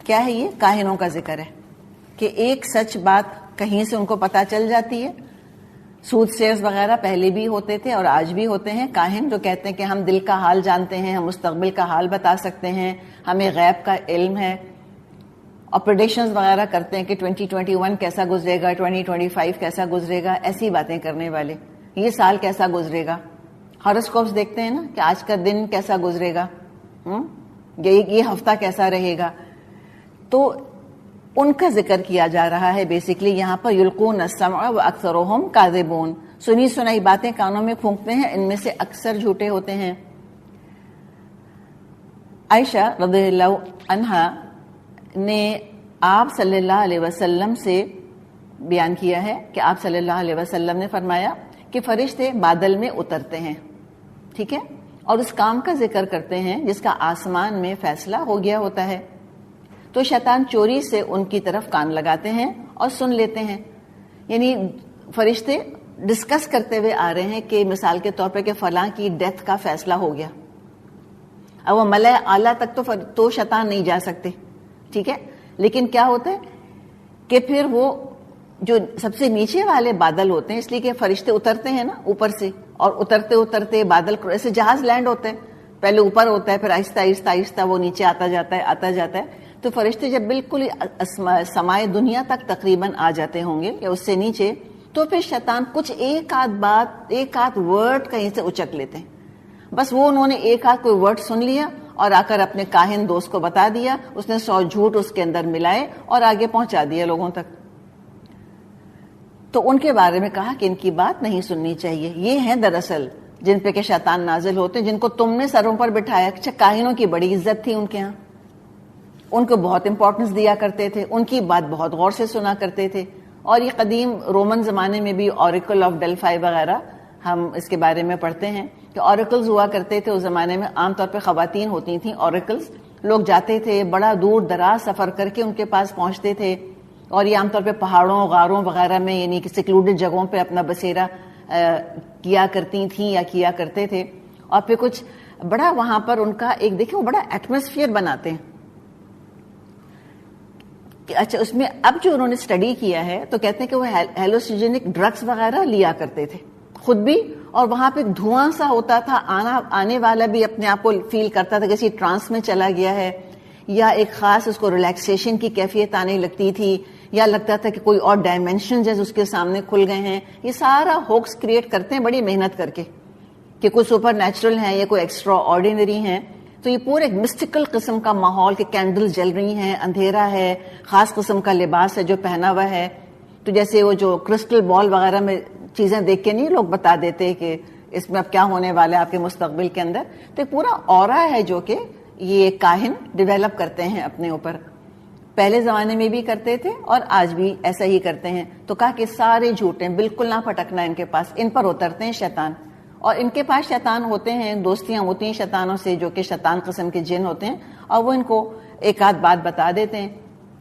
کیا ہے یہ؟ کاہنوں کا ذکر ہے کہ ایک سچ بات کہیں سے ان کو پتہ چل جاتی ہے سود سیرز وغیرہ پہلے بھی ہوتے تھے اور آج بھی ہوتے ہیں. کاہن جو کہتے ہیں کہ ہم دل کا حال جانتے ہیں, ہم مستقبل کا حال بتا سکتے ہیں, ہمیں غیب کا علم ہے, اور پریڈکشنز وغیرہ کرتے ہیں کہ 2021 کیسا گزرے گا, 2025 کیسا گزرے گا, ایسی باتیں کرنے والے. یہ سال کیسا گزرے گا, ہاروسکوپس دیکھتے ہیں نا کہ آج کا دن کیسا گزرے گا, یہ ہفتہ کیسا رہے گا. تو ان کا ذکر کیا جا رہا ہے بیسیکلی یہاں پر. یلقون السمع واکثرهم کاذبون, سنی سنائی باتیں کانوں میں پھونکتے ہیں, ان میں سے اکثر جھوٹے ہوتے ہیں. عائشہ رضی اللہ عنہا نے آپ صلی اللہ علیہ وسلم سے بیان کیا ہے کہ آپ صلی اللہ علیہ وسلم نے فرمایا کہ فرشتے بادل میں اترتے ہیں, ٹھیک ہے, اور اس کام کا ذکر کرتے ہیں جس کا آسمان میں فیصلہ ہو گیا ہوتا ہے. تو شیطان چوری سے ان کی طرف کان لگاتے ہیں اور سن لیتے ہیں. یعنی فرشتے ڈسکس کرتے ہوئے آ رہے ہیں کہ مثال کے طور پہ کہ فلاں کی ڈیتھ کا فیصلہ ہو گیا. اب وہ ملائے اعلیٰ تک تو شیطان نہیں جا سکتے, ٹھیک ہے, لیکن کیا ہوتا ہے کہ پھر وہ جو سب سے نیچے والے بادل ہوتے ہیں, اس لیے کہ فرشتے اترتے ہیں نا اوپر سے, اور اترتے اترتے بادل ایسے جہاز لینڈ ہوتے ہیں, پہلے اوپر ہوتا ہے پھر آہستہ آہستہ آہستہ وہ نیچے آتا جاتا ہے. تو فرشتے جب بالکل سمائے دنیا تک تقریباً آ جاتے ہوں گے یا اس سے نیچے, تو پھر شیطان کچھ ایک آدھ بات, ایک آدھ ورڈ کہیں سے اچک لیتے ہیں. بس وہ انہوں نے ایک آدھ کوئی ورڈ سن لیا اور آ کر اپنے کاہن دوست کو بتا دیا, اس نے 100 جھوٹ اس کے اندر ملائے اور آگے پہنچا دیا لوگوں تک. تو ان کے بارے میں کہا کہ ان کی بات نہیں سننی چاہیے. یہ ہیں دراصل جن پہ کہ شیطان نازل ہوتے ہیں, جن کو تم نے سروں پر بٹھایا. اچھا, کاہنوں کی بڑی عزت تھی ان کے ہاں, ان کو بہت امپورٹنس دیا کرتے تھے, ان کی بات بہت غور سے سنا کرتے تھے. اور یہ قدیم رومن زمانے میں بھی اوریکل آف ڈیلفائی وغیرہ ہم اس کے بارے میں پڑھتے ہیں کہ اوریکلز ہوا کرتے تھے اس زمانے میں. عام طور پہ خواتین ہوتی تھیں اوریکلز, لوگ جاتے تھے بڑا دور دراز سفر کر کے ان کے پاس پہنچتے تھے, اور یہ عام طور پہ پہاڑوں غاروں وغیرہ میں یعنی کہ سیکلوڈڈ جگہوں پہ اپنا بسیرا کیا کرتی تھیں یا کیا کرتے تھے. اور پھر کچھ بڑا وہاں پر ان کا ایک دیکھیں وہ بڑا ایٹماسفیئر بناتے ہیں. اچھا, اس میں اب جو انہوں نے اسٹڈی کیا ہے تو کہتے ہیں کہ وہ ہیلوسیجنک ڈرگس وغیرہ لیا کرتے تھے خود بھی, اور وہاں پہ دھواں سا ہوتا تھا, آنے والا بھی اپنے آپ کو فیل کرتا تھا کہ کسی ٹرانس میں چلا گیا ہے, یا ایک خاص اس کو ریلیکسیشن کی کیفیت آنے لگتی تھی, یا لگتا تھا کہ کوئی اور ڈائمینشن جیسے اس کے سامنے کھل گئے ہیں. یہ سارا ہوکس کریٹ کرتے ہیں بڑی محنت کر کے کہ کوئی سپر نیچرل ہے یا کوئی ایکسٹرا آرڈینری ہے. تو یہ پورے ایک مسٹیکل قسم کا ماحول کہ کینڈل جل رہی ہیں, اندھیرا ہے, خاص قسم کا لباس ہے جو پہنا ہوا ہے. تو جیسے وہ جو کرسٹل بال وغیرہ میں چیزیں دیکھ کے نہیں لوگ بتا دیتے کہ اس میں اب کیا ہونے والا ہے آپ کے مستقبل کے اندر. تو ایک پورا اورا ہے جو کہ یہ کاہن ڈیولپ کرتے ہیں اپنے اوپر. پہلے زمانے میں بھی کرتے تھے اور آج بھی ایسا ہی کرتے ہیں. تو کہا کہ سارے جھوٹے بالکل نہ پھٹکنا ان کے پاس, ان پر اترتے ہیں شیطان. اور ان کے پاس شیطان ہوتے ہیں, دوستیاں ہوتی ہیں شیطانوں سے جو کہ شیطان قسم کے جن ہوتے ہیں, اور وہ ان کو ایک آدھ بات بتا دیتے ہیں,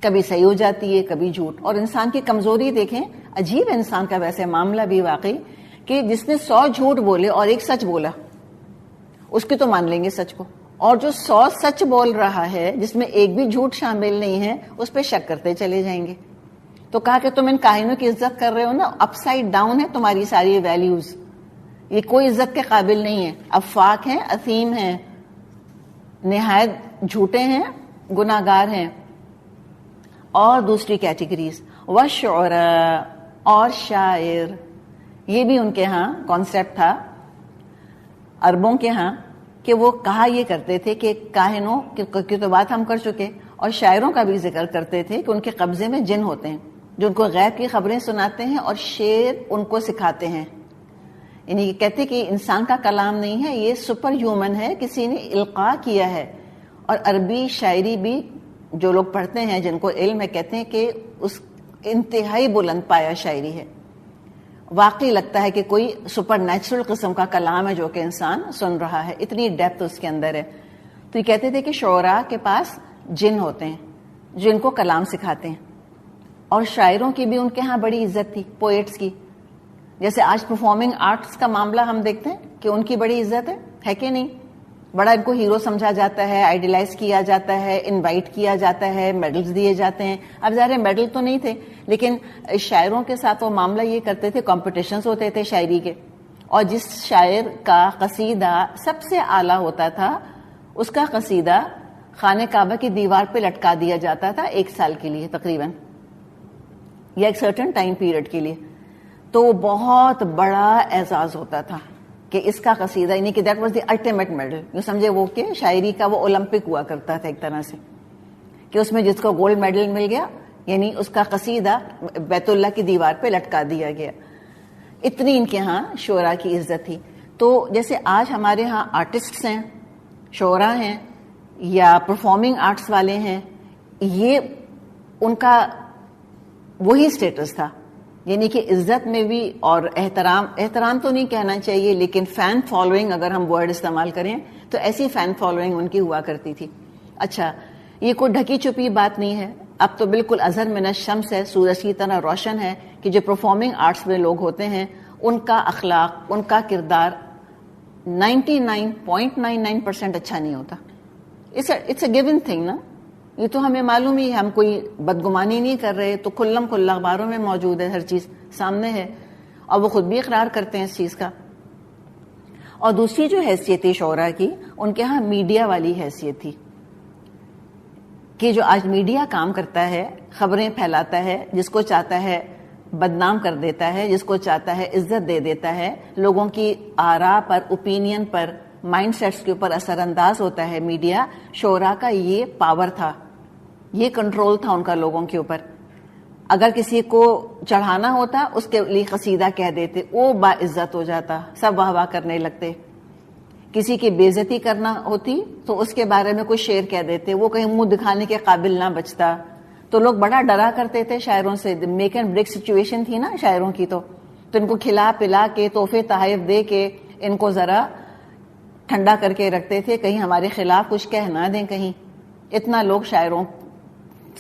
کبھی صحیح ہو جاتی ہے کبھی جھوٹ. اور انسان کی کمزوری دیکھیں, عجیب ہے انسان کا ویسے معاملہ بھی واقعی, کہ جس نے 100 جھوٹ بولے اور ایک سچ بولا اس کی تو مان لیں گے سچ کو, اور جو 100 سچ بول رہا ہے جس میں ایک بھی جھوٹ شامل نہیں ہے اس پہ شک کرتے چلے جائیں گے. تو کہا کہ تم ان کاہنوں کی عزت کر رہے ہو نا, اپ سائڈ ڈاؤن ہے تمہاری ساری ویلیوز, یہ کوئی عزت کے قابل نہیں ہے. افاق ہیں, اثیم ہیں, نہایت جھوٹے ہیں, گناہگار ہیں. اور دوسری کیٹیگریز والشعراء, اور شاعر, یہ بھی ان کے ہاں کانسیپٹ تھا عربوں کے ہاں کہ وہ کہا یہ کرتے تھے کہ کاہنوں کی تو بات ہم کر چکے, اور شاعروں کا بھی ذکر کرتے تھے کہ ان کے قبضے میں جن ہوتے ہیں جو ان کو غیب کی خبریں سناتے ہیں اور شعر ان کو سکھاتے ہیں. یعنی یہ کہتے کہ انسان کا کلام نہیں ہے, یہ سپر ہیومن ہے, کسی نے القاء کیا ہے. اور عربی شاعری بھی جو لوگ پڑھتے ہیں جن کو علم ہے کہتے ہیں کہ اس انتہائی بلند پایا شاعری ہے. واقعی لگتا ہے کہ کوئی سپر نیچرل قسم کا کلام ہے جو کہ انسان سن رہا ہے, اتنی ڈیپتھ اس کے اندر ہے. تو یہ کہتے تھے کہ شعراء کے پاس جن ہوتے ہیں جو ان کو کلام سکھاتے ہیں, اور شاعروں کی بھی ان کے ہاں بڑی عزت تھی, پوئٹس کی. جیسے آج پرفارمنگ آرٹس کا معاملہ ہم دیکھتے ہیں کہ ان کی بڑی عزت ہے کہ نہیں, بڑا ان کو ہیرو سمجھا جاتا ہے, آئیڈیلائز کیا جاتا ہے, انوائٹ کیا جاتا ہے, میڈلز دیے جاتے ہیں. اب ظاہر ہے میڈل تو نہیں تھے, لیکن شاعروں کے ساتھ وہ معاملہ یہ کرتے تھے, کمپٹیشنز ہوتے تھے شاعری کے, اور جس شاعر کا قصیدہ سب سے اعلیٰ ہوتا تھا اس کا قصیدہ خانہ کعبہ کی دیوار پہ لٹکا دیا جاتا تھا 1 سال کے لیے تقریباً, یا ایک سرٹن ٹائم پیریڈ کے لیے. تو وہ بہت بڑا اعزاز ہوتا تھا کہ اس کا قصیدہ, یعنی کہ that was the ultimate medal. یوں سمجھے وہ کہ شاعری کا وہ اولمپک ہوا کرتا تھا ایک طرح سے, کہ اس میں جس کو گولڈ میڈل مل گیا یعنی اس کا قصیدہ بیت اللہ کی دیوار پہ لٹکا دیا گیا. اتنی ان کے ہاں شعراء کی عزت تھی. تو جیسے آج ہمارے ہاں آرٹسٹس ہیں, شعراء ہیں, یا پرفارمنگ آرٹس والے ہیں, یہ ان کا وہی سٹیٹس تھا, یعنی کہ عزت میں بھی اور احترام تو نہیں کہنا چاہیے, لیکن فین فالوئنگ اگر ہم ورڈ استعمال کریں تو ایسی فین فالوئنگ ان کی ہوا کرتی تھی. اچھا, یہ کوئی ڈھکی چھپی بات نہیں ہے, اب تو بالکل اظہر من الشمس ہے, سورج کی طرح روشن ہے کہ جو پرفارمنگ آرٹس میں لوگ ہوتے ہیں ان کا اخلاق, ان کا کردار 99.99% اچھا نہیں ہوتا. اٹس اے گیون تھنگ نا, یہ تو ہمیں معلوم ہی, ہم کوئی بدگمانی نہیں کر رہے, تو کھلم کھلا اخباروں میں موجود ہے, ہر چیز سامنے ہے, اور وہ خود بھی اقرار کرتے ہیں اس چیز کا. اور دوسری جو حیثیت تھی شعراء کی, ان کے ہاں میڈیا والی حیثیت تھی, کہ جو آج میڈیا کام کرتا ہے, خبریں پھیلاتا ہے, جس کو چاہتا ہے بدنام کر دیتا ہے, جس کو چاہتا ہے عزت دے دیتا ہے, لوگوں کی آراء پر, اوپینین پر, مائنڈ سیٹس کے اوپر اثر انداز ہوتا ہے میڈیا. شعراء کا یہ پاور تھا, یہ کنٹرول تھا ان کا لوگوں کے اوپر. اگر کسی کو چڑھانا ہوتا اس کے لیے قصیدہ کہہ دیتے, وہ باعزت ہو جاتا, سب واہ واہ کرنے لگتے. کسی کی بے عزتی کرنا ہوتی تو اس کے بارے میں کوئی شعر کہہ دیتے, وہ کہیں منہ دکھانے کے قابل نہ بچتا. تو لوگ بڑا ڈرا کرتے تھے شاعروں سے, میک اینڈ بریک سچویشن تھی نا شاعروں کی. تو ان کو کھلا پلا کے, تحفے تحائف دے کے ان کو ذرا ٹھنڈا کر کے رکھتے تھے, کہیں ہمارے خلاف کچھ کہہ نہ دیں کہیں. اتنا لوگ شاعروں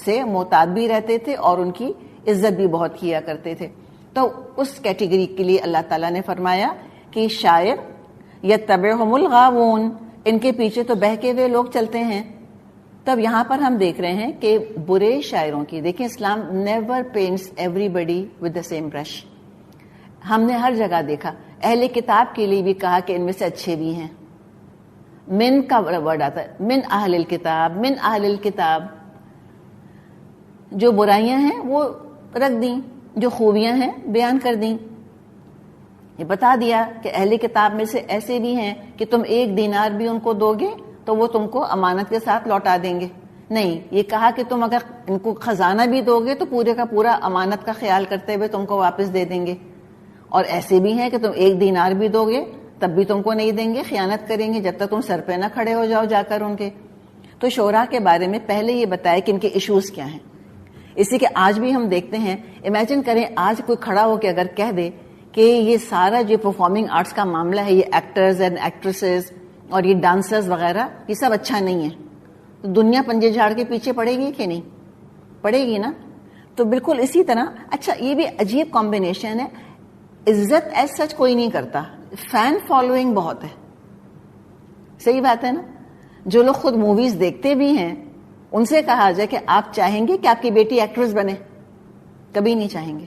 سے محتاط بھی رہتے تھے اور ان کی عزت بھی بہت کیا کرتے تھے. تو اس کیٹیگری کے لیے اللہ تعالیٰ نے فرمایا کہ شاعر یتبعہم الغاوون, ان کے پیچھے تو بہکے ہوئے لوگ چلتے ہیں. تب یہاں پر ہم دیکھ رہے ہیں کہ برے شاعروں کی, دیکھیں Islam never paints everybody with the same brush. ہم نے ہر جگہ دیکھا, اہل کتاب کے لیے بھی کہا کہ ان میں سے اچھے بھی ہیں. من کا ورڈ آتا ہے, من اہل الکتاب, من اہل الکتاب. جو برائیاں ہیں وہ رکھ دیں, جو خوبیاں ہیں بیان کر دیں. یہ بتا دیا کہ اہل کتاب میں سے ایسے بھی ہیں کہ تم 1 دینار بھی ان کو دو گے تو وہ تم کو امانت کے ساتھ لوٹا دیں گے. نہیں, یہ کہا کہ تم اگر ان کو خزانہ بھی دو گے تو پورے کا پورا امانت کا خیال کرتے ہوئے تم کو واپس دے دیں گے. اور ایسے بھی ہیں کہ تم 1 دینار بھی دو گے تب بھی تم کو نہیں دیں گے, خیانت کریں گے جب تک تم سر پہ نہ کھڑے ہو جاؤ جا کر ان کے. تو شعراء کے بارے میں پہلے یہ بتایا کہ ان کے ایشوز کیا ہیں. اسی کہ آج بھی ہم دیکھتے ہیں, امیجن کریں آج کوئی کھڑا ہو کے اگر کہہ دے کہ یہ سارا جو پرفارمنگ آرٹس کا معاملہ ہے, یہ ایکٹرز اینڈ ایکٹریسز اور یہ ڈانسرز وغیرہ, یہ سب اچھا نہیں ہے, تو دنیا پنجے جھاڑ کے پیچھے پڑے گی کہ نہیں پڑے گی نا. تو بالکل اسی طرح. اچھا, یہ بھی عجیب کمبینیشن ہے, عزت ایز سچ کوئی نہیں کرتا, فین فالوئنگ بہت ہے. صحیح بات ہے نا. جو لوگ خود موویز دیکھتے بھی ہیں ان سے کہا جائے کہ آپ چاہیں گے کہ آپ کی بیٹی ایکٹریس بنے, کبھی نہیں چاہیں گے.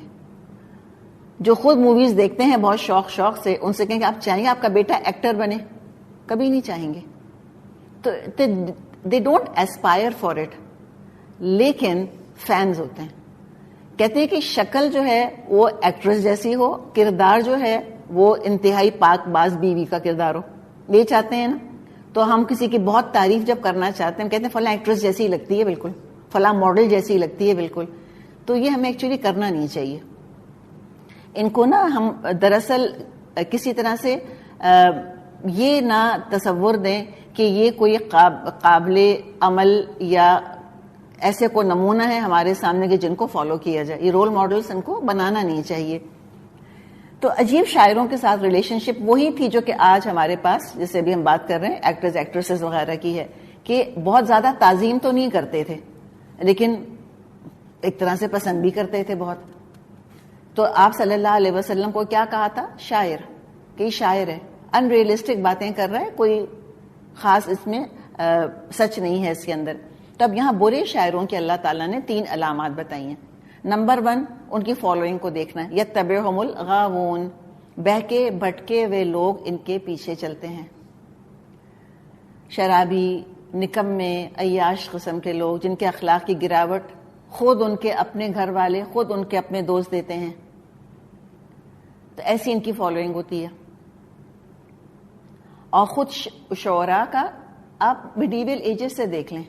جو خود موویز دیکھتے ہیں بہت شوق سے, ان سے کہیں کہ آپ چاہیں گے آپ کا بیٹا ایکٹر بنے, کبھی نہیں چاہیں گے. تو they don't aspire for it, لیکن فینز ہوتے ہیں. کہتے ہیں کہ شکل جو ہے وہ ایکٹریس جیسی ہو, کردار جو ہے وہ انتہائی پاک باز بیوی کا کردار ہو, یہ چاہتے ہیں نا. تو ہم کسی کی بہت تعریف جب کرنا چاہتے ہیں, کہتے ہیں فلاں ایکٹریس جیسی لگتی ہے بالکل, فلاں ماڈل جیسی لگتی ہے بالکل. تو یہ ہمیں ایکچولی کرنا نہیں چاہیے. ان کو نا ہم دراصل کسی طرح سے یہ نہ تصور دیں کہ یہ کوئی قابل عمل یا ایسے کوئی نمونہ ہے ہمارے سامنے کہ جن کو فالو کیا جائے. یہ رول ماڈلز ان کو بنانا نہیں چاہیے. تو عجیب شاعروں کے ساتھ ریلیشن شپ وہی تھی جو کہ آج ہمارے پاس, جیسے بھی ہم بات کر رہے ہیں ایکٹرز ایکٹریسز وغیرہ کی ہے, کہ بہت زیادہ تعظیم تو نہیں کرتے تھے لیکن ایک طرح سے پسند بھی کرتے تھے بہت. تو آپ صلی اللہ علیہ وسلم کو کیا کہا تھا؟ شاعر, کہ شاعر ہے, ان ریئلسٹک باتیں کر رہا ہے, کوئی خاص اس میں سچ نہیں ہے اس کے اندر. تو اب یہاں برے شاعروں کے اللہ تعالیٰ نے 3 علامات بتائی ہیں. نمبر 1 ان کی فالوئنگ کو دیکھنا ہے. یتبعہم الغاوون، بہکے بھٹکے ہوئے لوگ ان کے پیچھے چلتے ہیں. شرابی، نکمے، عیاش قسم کے لوگ جن کے اخلاق کی گراوٹ خود ان کے اپنے گھر والے، خود ان کے اپنے دوست دیتے ہیں. تو ایسی ان کی فالوئنگ ہوتی ہے. اور خود شعراء کا آپ میڈیول ایجز سے دیکھ لیں،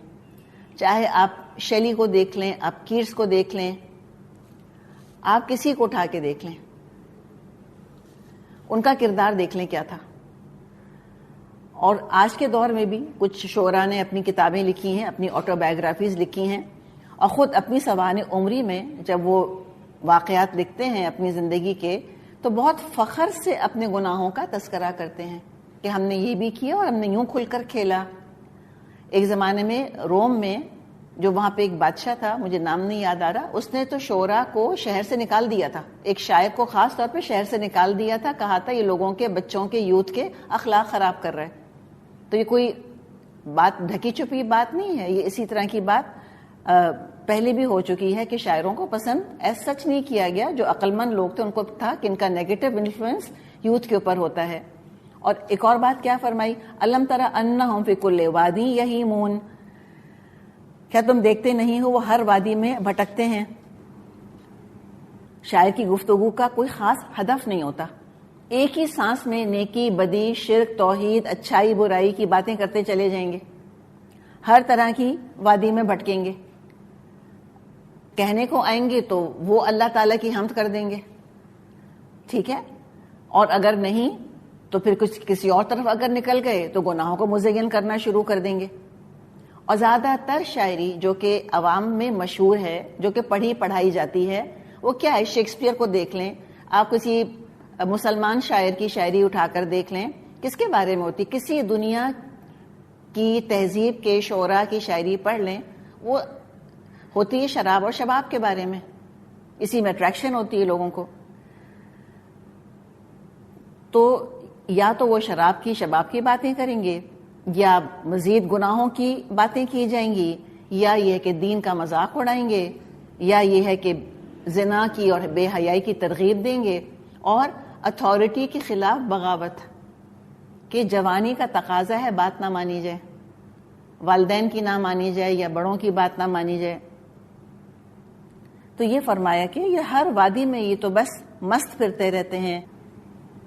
چاہے آپ شیلی کو دیکھ لیں، آپ کیٹس کو دیکھ لیں، آپ کسی کو اٹھا کے دیکھ لیں، ان کا کردار دیکھ لیں کیا تھا. اور آج کے دور میں بھی کچھ شعراء نے اپنی کتابیں لکھی ہیں، اپنی آٹو بایوگرافیز لکھی ہیں، اور خود اپنی سوانح عمری میں جب وہ واقعات لکھتے ہیں اپنی زندگی کے، تو بہت فخر سے اپنے گناہوں کا تذکرہ کرتے ہیں کہ ہم نے یہ بھی کیا اور ہم نے یوں کھل کر کھیلا. ایک زمانے میں روم میں جو وہاں پہ ایک بادشاہ تھا، مجھے نام نہیں یاد آ رہا، اس نے تو شعراء کو شہر سے نکال دیا تھا. ایک شاعر کو خاص طور پہ شہر سے نکال دیا تھا، کہا تھا یہ لوگوں کے، بچوں کے، یوتھ کے اخلاق خراب کر رہا ہے. تو یہ کوئی بات ڈھکی چھپی بات نہیں ہے، یہ اسی طرح کی بات پہلے بھی ہو چکی ہے کہ شاعروں کو پسند ایسا سچ نہیں کیا گیا. جو عقل مند لوگ تھے ان کو تھا کہ ان کا نیگیٹو انفلوئنس یوتھ کے اوپر ہوتا ہے. اور ایک اور بات کیا فرمائی، الم تری انہم فی کل وادی یہیمون، کیا تم دیکھتے نہیں ہو وہ ہر وادی میں بھٹکتے ہیں. شاعر کی گفتگو کا کوئی خاص ہدف نہیں ہوتا، ایک ہی سانس میں نیکی، بدی، شرک، توحید، اچھائی، برائی کی باتیں کرتے چلے جائیں گے. ہر طرح کی وادی میں بھٹکیں گے. کہنے کو آئیں گے تو وہ اللہ تعالیٰ کی حمد کر دیں گے، ٹھیک ہے، اور اگر نہیں تو پھر کسی اور طرف اگر نکل گئے تو گناہوں کو مزین کرنا شروع کر دیں گے. اور زیادہ تر شاعری جو کہ عوام میں مشہور ہے، جو کہ پڑھائی جاتی ہے، وہ کیا ہے؟ شیکسپیئر کو دیکھ لیں آپ، کسی مسلمان شاعر کی شاعری اٹھا کر دیکھ لیں، کس کے بارے میں ہوتی؟ کسی دنیا کی تہذیب کے شعراء کی شاعری پڑھ لیں، وہ ہوتی ہے شراب اور شباب کے بارے میں. اسی میں اٹریکشن ہوتی ہے لوگوں کو. تو یا تو وہ شراب کی، شباب کی باتیں کریں گے، یا مزید گناہوں کی باتیں کی جائیں گی، یا یہ کہ دین کا مذاق اڑائیں گے، یا یہ ہے کہ زنا کی اور بے حیائی کی ترغیب دیں گے، اور اتھارٹی کے خلاف بغاوت کہ جوانی کا تقاضا ہے بات نہ مانی جائے، والدین کی نہ مانی جائے یا بڑوں کی بات نہ مانی جائے. تو یہ فرمایا کہ یہ ہر وادی میں یہ تو بس مست پھرتے رہتے ہیں.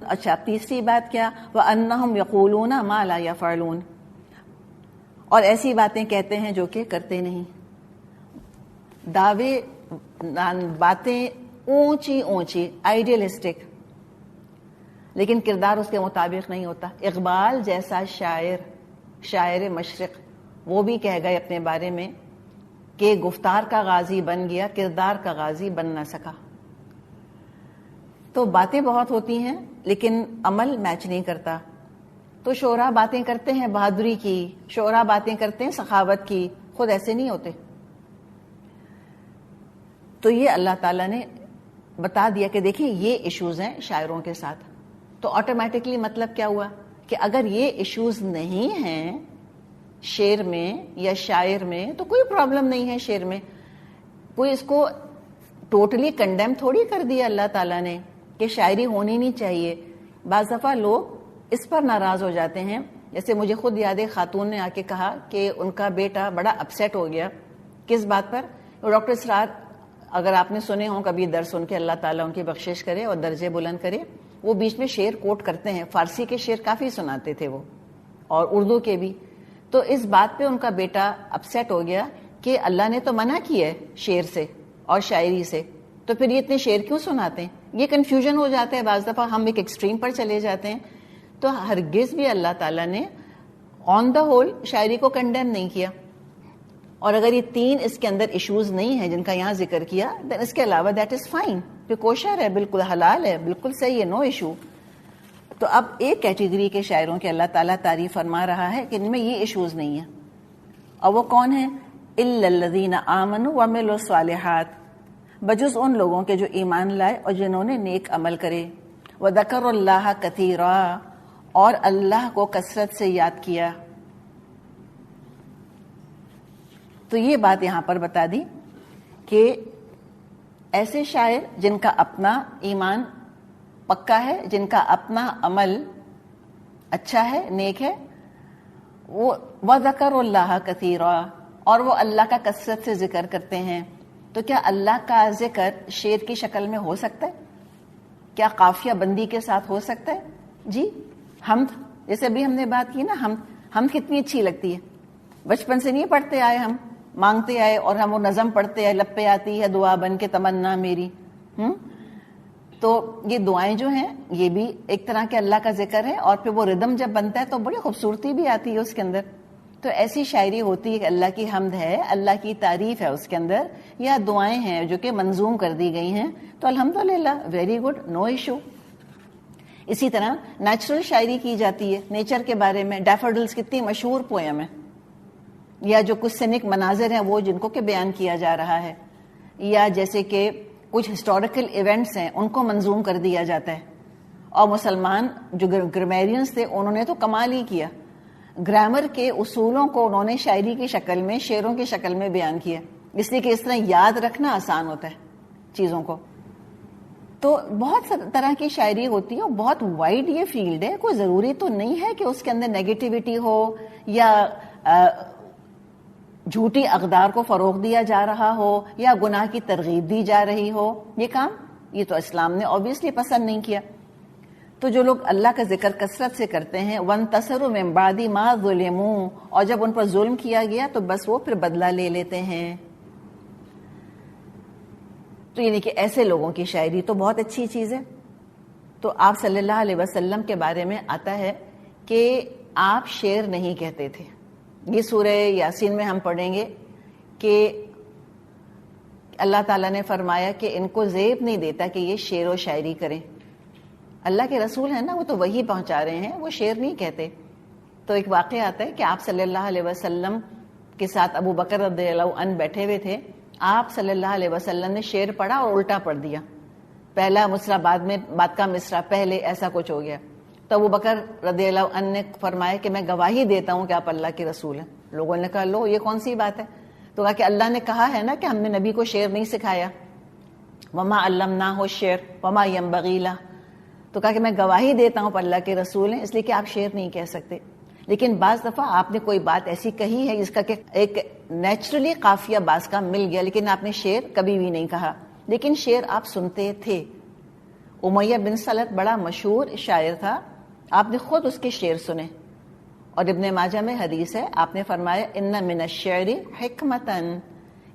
اچھا، تیسری بات کیا؟ وَأَنَّهُمْ يَقُولُونَ مَا لَا يَفْعَلُونَ، اور ایسی باتیں کہتے ہیں جو کہ کرتے نہیں. دعوے، باتیں اونچی اونچی، آئیڈیلسٹک، لیکن کردار اس کے مطابق نہیں ہوتا. اقبال جیسا شاعر مشرق، وہ بھی کہہ گئے اپنے بارے میں کہ گفتار کا غازی بن گیا، کردار کا غازی بن نہ سکا. تو باتیں بہت ہوتی ہیں لیکن عمل میچ نہیں کرتا. تو شعراء باتیں کرتے ہیں بہادری کی، شعراء باتیں کرتے ہیں سخاوت کی، خود ایسے نہیں ہوتے. تو یہ اللہ تعالیٰ نے بتا دیا کہ دیکھیں یہ ایشوز ہیں شاعروں کے ساتھ. تو آٹومیٹکلی مطلب کیا ہوا کہ اگر یہ ایشوز نہیں ہیں شعر میں یا شاعر میں تو کوئی پرابلم نہیں ہے شعر میں. کوئی اس کو ٹوٹلی کنڈیم تھوڑی کر دیا اللہ تعالیٰ نے کہ شاعری ہونی نہیں چاہیے. بعض دفعہ لوگ اس پر ناراض ہو جاتے ہیں. جیسے مجھے خود یاد ہے، خاتون نے آ کے کہا کہ ان کا بیٹا بڑا اپسیٹ ہو گیا. کس بات پر؟ ڈاکٹر اسرار، اگر آپ نے سنے ہوں کبھی درس ان کے، اللہ تعالیٰ ان کی بخشش کرے اور درجے بلند کرے، وہ بیچ میں شعر کوٹ کرتے ہیں. فارسی کے شعر کافی سناتے تھے وہ، اور اردو کے بھی. تو اس بات پہ ان کا بیٹا اپسیٹ ہو گیا کہ اللہ نے تو منع کیا ہے شعر سے اور شاعری سے، تو پھر یہ اتنے شعر کیوں سناتے ہیں؟ یہ کنفیوژن ہو جاتا ہے. بعض دفعہ ہم ایک ایکسٹریم پر چلے جاتے ہیں. تو ہرگز بھی اللہ تعالیٰ نے آن دا ہول شاعری کو کنڈیم نہیں کیا. اور اگر یہ 3 اس کے اندر ایشوز نہیں ہیں جن کا یہاں ذکر کیا، دین اس کے علاوہ دیٹ از فائن، پھر کوشر ہے، بالکل حلال ہے، بالکل صحیح ہے، نو ایشو. تو اب ایک کیٹیگری کے شاعروں کے اللہ تعالیٰ تعریف فرما رہا ہے کہ ان میں یہ ایشوز نہیں ہیں. اور وہ کون ہیں؟ اِلَّا الَّذِينَ آمَنُوا وَعَمِلُوا الصَّالِحَاتِ، بجز ان لوگوں کے جو ایمان لائے اور جنہوں نے نیک عمل کرے. وَذَكَرُوا اللَّهَ كَثِيرًا، اور اللہ کو کثرت سے یاد کیا. تو یہ بات یہاں پر بتا دی کہ ایسے شاعر جن کا اپنا ایمان پکا ہے، جن کا اپنا عمل اچھا ہے، نیک ہے، وہ وَذَكَرُوا اللَّهَ كَثِيرًا، اور وہ اللہ کا کثرت سے ذکر کرتے ہیں. تو کیا اللہ کا ذکر شعر کی شکل میں ہو سکتا ہے؟ کیا قافیہ بندی کے ساتھ ہو سکتا ہے؟ جی. حمد، جیسے ابھی ہم نے بات کی نا، حمد کتنی اچھی لگتی ہے. بچپن سے نہیں پڑھتے آئے، ہم مانگتے آئے اور ہم وہ نظم پڑھتے آئے، لب پہ آتی ہے دعا بن کے تمنا میری. تو یہ دعائیں جو ہیں یہ بھی ایک طرح کے اللہ کا ذکر ہے، اور پھر وہ ردم جب بنتا ہے تو بڑی خوبصورتی بھی آتی ہے اس کے اندر. تو ایسی شاعری ہوتی ہے کہ اللہ کی حمد ہے، اللہ کی تعریف ہے اس کے اندر، یا دعائیں ہیں جو کہ منظوم کر دی گئی ہیں. تو الحمدللہ، ویری گڈ، نو ایشو. اسی طرح نیچرل شاعری کی جاتی ہے، نیچر کے بارے میں. ڈیفوڈلز کتنی مشہور پویم ہے، یا جو کچھ سینک مناظر ہیں وہ جن کو کہ بیان کیا جا رہا ہے، یا جیسے کہ کچھ ہسٹوریکل ایونٹس ہیں ان کو منظوم کر دیا جاتا ہے. اور مسلمان جو گرامیرینز تھے انہوں نے تو کمال ہی کیا، گرامر کے اصولوں کو انہوں نے شاعری کی شکل میں، شعروں کی شکل میں بیان کیا، اس لیے کہ اس طرح یاد رکھنا آسان ہوتا ہے چیزوں کو. تو بہت طرح کی شاعری ہوتی ہے، اور بہت وائڈ یہ فیلڈ ہے. کوئی ضروری تو نہیں ہے کہ اس کے اندر نیگیٹیوٹی ہو یا جھوٹی اقدار کو فروغ دیا جا رہا ہو یا گناہ کی ترغیب دی جا رہی ہو. یہ کام یہ تو اسلام نے obviously پسند نہیں کیا. تو جو لوگ اللہ کا ذکر کثرت سے کرتے ہیں، وَانْتَصَرُوا مِن بَعْدِ مَا ظُلِمُوا، اور جب ان پر ظلم کیا گیا تو بس وہ پھر بدلہ لے لیتے ہیں. تو یعنی کہ ایسے لوگوں کی شاعری تو بہت اچھی چیز ہے. تو آپ صلی اللہ علیہ وسلم کے بارے میں آتا ہے کہ آپ شعر نہیں کہتے تھے. یہ سورہ یاسین میں ہم پڑھیں گے کہ اللہ تعالیٰ نے فرمایا کہ ان کو زیب نہیں دیتا کہ یہ شعر و شاعری کریں. اللہ کے رسول ہیں نا، وہ تو وہی پہنچا رہے ہیں، وہ شعر نہیں کہتے. تو ایک واقعہ آتا ہے کہ آپ صلی اللہ علیہ وسلم کے ساتھ ابو بکر رضی اللہ عنہ بیٹھے ہوئے تھے. آپ صلی اللہ علیہ وسلم نے شعر پڑھا اور الٹا پڑھ دیا، پہلا مصرع بعد میں، بعد کا مصرع پہلے، ایسا کچھ ہو گیا. تو ابو بکر رضی اللہ عنہ نے فرمایا کہ میں گواہی دیتا ہوں کہ آپ اللہ کے رسول ہیں. لوگوں نے کہا لو یہ کون سی بات ہے؟ تو کہا کہ اللہ نے کہا ہے نا کہ ہم نے نبی کو شعر نہیں سکھایا، وما علمناہ الشعر وما ينبغی لہ. تو کہا کہ میں گواہی دیتا ہوں پر اللہ کے رسول ہیں، اس لیے کہ آپ شعر نہیں کہہ سکتے. لیکن بعض دفعہ آپ نے کوئی بات ایسی کہی ہے جس کا کہ ایک نیچرلی قافیہ بعض کا مل گیا، لیکن آپ نے شعر کبھی بھی نہیں کہا، لیکن شعر آپ سنتے تھے. امیہ بن سلط بڑا مشہور شاعر تھا، آپ نے خود اس کے شعر سنے. اور ابن ماجہ میں حدیث ہے، آپ نے فرمایا ان من الشعر حکمتاً،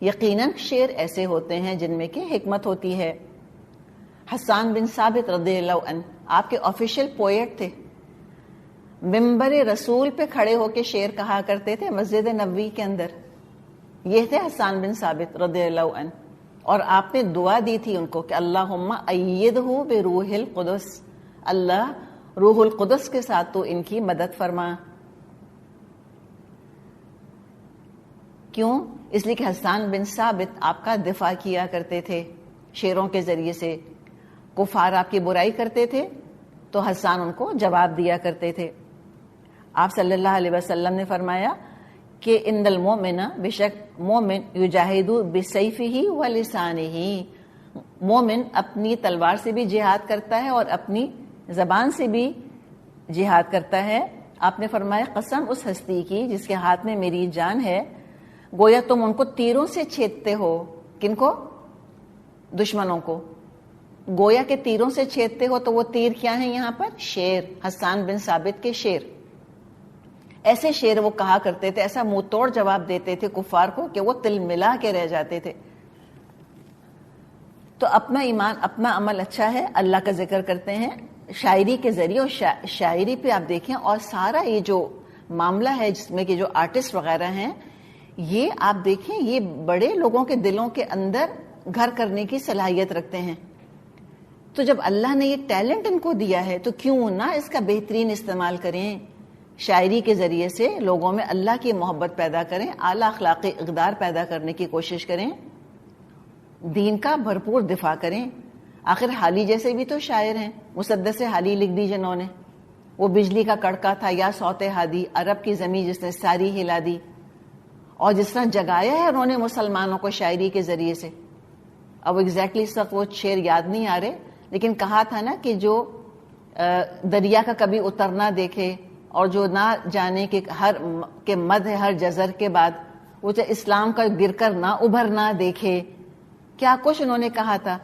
یقیناً شعر ایسے ہوتے ہیں جن میں کہ حکمت ہوتی ہے. حسان بن ثابت رضی اللہ عنہ آپ کے آفیشیل پوئٹ تھے، ممبر رسول پہ کھڑے ہو کے شعر کہا کرتے تھے مسجد نبوی کے اندر. یہ تھے حسان بن ثابت رضی اللہ عنہ، اور آپ نے دعا دی تھی ان کو کہ اللہم ایدہ بروح القدس، اللہ روح القدس کے ساتھ تو ان کی مدد فرما. کیوں؟ اس لیے کہ حسان بن ثابت آپ کا دفاع کیا کرتے تھے شعروں کے ذریعے سے. کفار آپ کی برائی کرتے تھے تو حسان ان کو جواب دیا کرتے تھے. آپ صلی اللہ علیہ وسلم نے فرمایا کہ ان المؤمن، بے شک مومن، یجاہد بسیفہ ولسانہ، مومن اپنی تلوار سے بھی جہاد کرتا ہے اور اپنی زبان سے بھی جہاد کرتا ہے. آپ نے فرمایا قسم اس ہستی کی جس کے ہاتھ میں میری جان ہے، گویا تم ان کو تیروں سے چھیدتے ہو. کن کو؟ دشمنوں کو. گویا کہ تیروں سے چھیدتے ہو. تو وہ تیر کیا ہیں یہاں پر؟ شعر، حسان بن ثابت کے شعر. ایسے شعر وہ کہا کرتے تھے، ایسا منہ توڑ جواب دیتے تھے کفار کو کہ وہ تل ملا کے رہ جاتے تھے. تو اپنا ایمان، اپنا عمل اچھا ہے، اللہ کا ذکر کرتے ہیں شاعری کے ذریعے. اور شاعری پہ آپ دیکھیں، اور سارا یہ جو معاملہ ہے جس میں کہ جو آرٹسٹ وغیرہ ہیں، یہ آپ دیکھیں یہ بڑے لوگوں کے دلوں کے اندر گھر کرنے کی صلاحیت رکھتے ہیں. تو جب اللہ نے یہ ٹیلنٹ ان کو دیا ہے تو کیوں نہ اس کا بہترین استعمال کریں، شاعری کے ذریعے سے لوگوں میں اللہ کی محبت پیدا کریں، اعلیٰ اخلاقی اقدار پیدا کرنے کی کوشش کریں، دین کا بھرپور دفاع کریں. آخر حالی جیسے بھی تو شاعر ہیں، مسدس حالی لکھ دی جنہوں نے. وہ بجلی کا کڑکا تھا یا صوت ہادی، عرب کی زمین جس نے ساری ہلا دی. اور جس طرح جگایا ہے انہوں نے مسلمانوں کو شاعری کے ذریعے سے. اب ایگزیکٹلی اس وقت وہ شعر یاد نہیں آ رہے، لیکن کہا تھا نا کہ جو دریا کا کبھی اترنا دیکھے اور جو نہ جانے کہ مد ہے ہر جزر کے بعد، وہ جو اسلام کا گر کر نہ ابھرنا دیکھے. کیا کچھ انہوں نے کہا تھا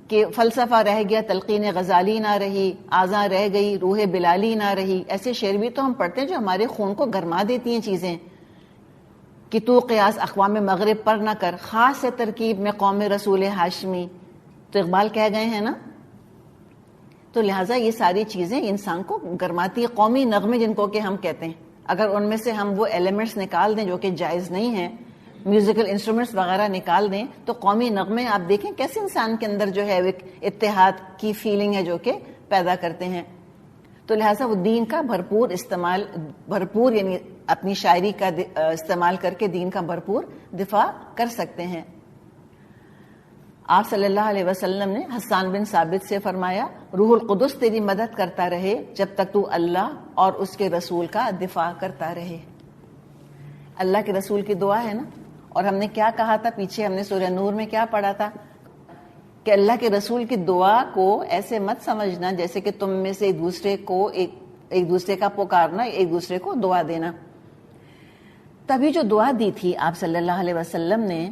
کہ فلسفہ رہ گیا تلقین غزالی نہ رہی، آزاں رہ گئی روح بلالی نہ رہی. ایسے شعر بھی تو ہم پڑھتے ہیں جو ہمارے خون کو گرما دیتی ہیں چیزیں، کہ تو قیاس اقوام مغرب پر نہ کر، خاص ترکیب میں قوم رسول ہاشمی. تو اقبال کہہ گئے ہیں نا. تو لہٰذا یہ ساری چیزیں انسان کو گرماتی. قومی نغمے جن کو کہ ہم کہتے ہیں، اگر ان میں سے ہم وہ ایلیمنٹس نکال دیں جو کہ جائز نہیں ہیں، میوزیکل انسٹرومنٹس وغیرہ نکال دیں، تو قومی نغمے آپ دیکھیں کیسے انسان کے اندر جو ہے ایک اتحاد کی فیلنگ ہے جو کہ پیدا کرتے ہیں. تو لہٰذا وہ دین کا بھرپور یعنی اپنی شاعری کا استعمال کر کے دین کا بھرپور دفاع کر سکتے ہیں. آپ صلی اللہ علیہ وسلم نے حسان بن ثابت سے فرمایا، روح القدس تیری مدد کرتا رہے جب تک تو اللہ اور اس کے رسول کا دفاع کرتا رہے. اللہ کے رسول کی دعا ہے نا. اور ہم نے کیا کہا تھا پیچھے، ہم نے سورہ نور میں کیا پڑھا تھا کہ اللہ کے رسول کی دعا کو ایسے مت سمجھنا جیسے کہ تم میں سے ایک دوسرے کا پکارنا، ایک دوسرے کو دعا دینا. تبھی جو دعا دی تھی آپ صلی اللہ علیہ وسلم نے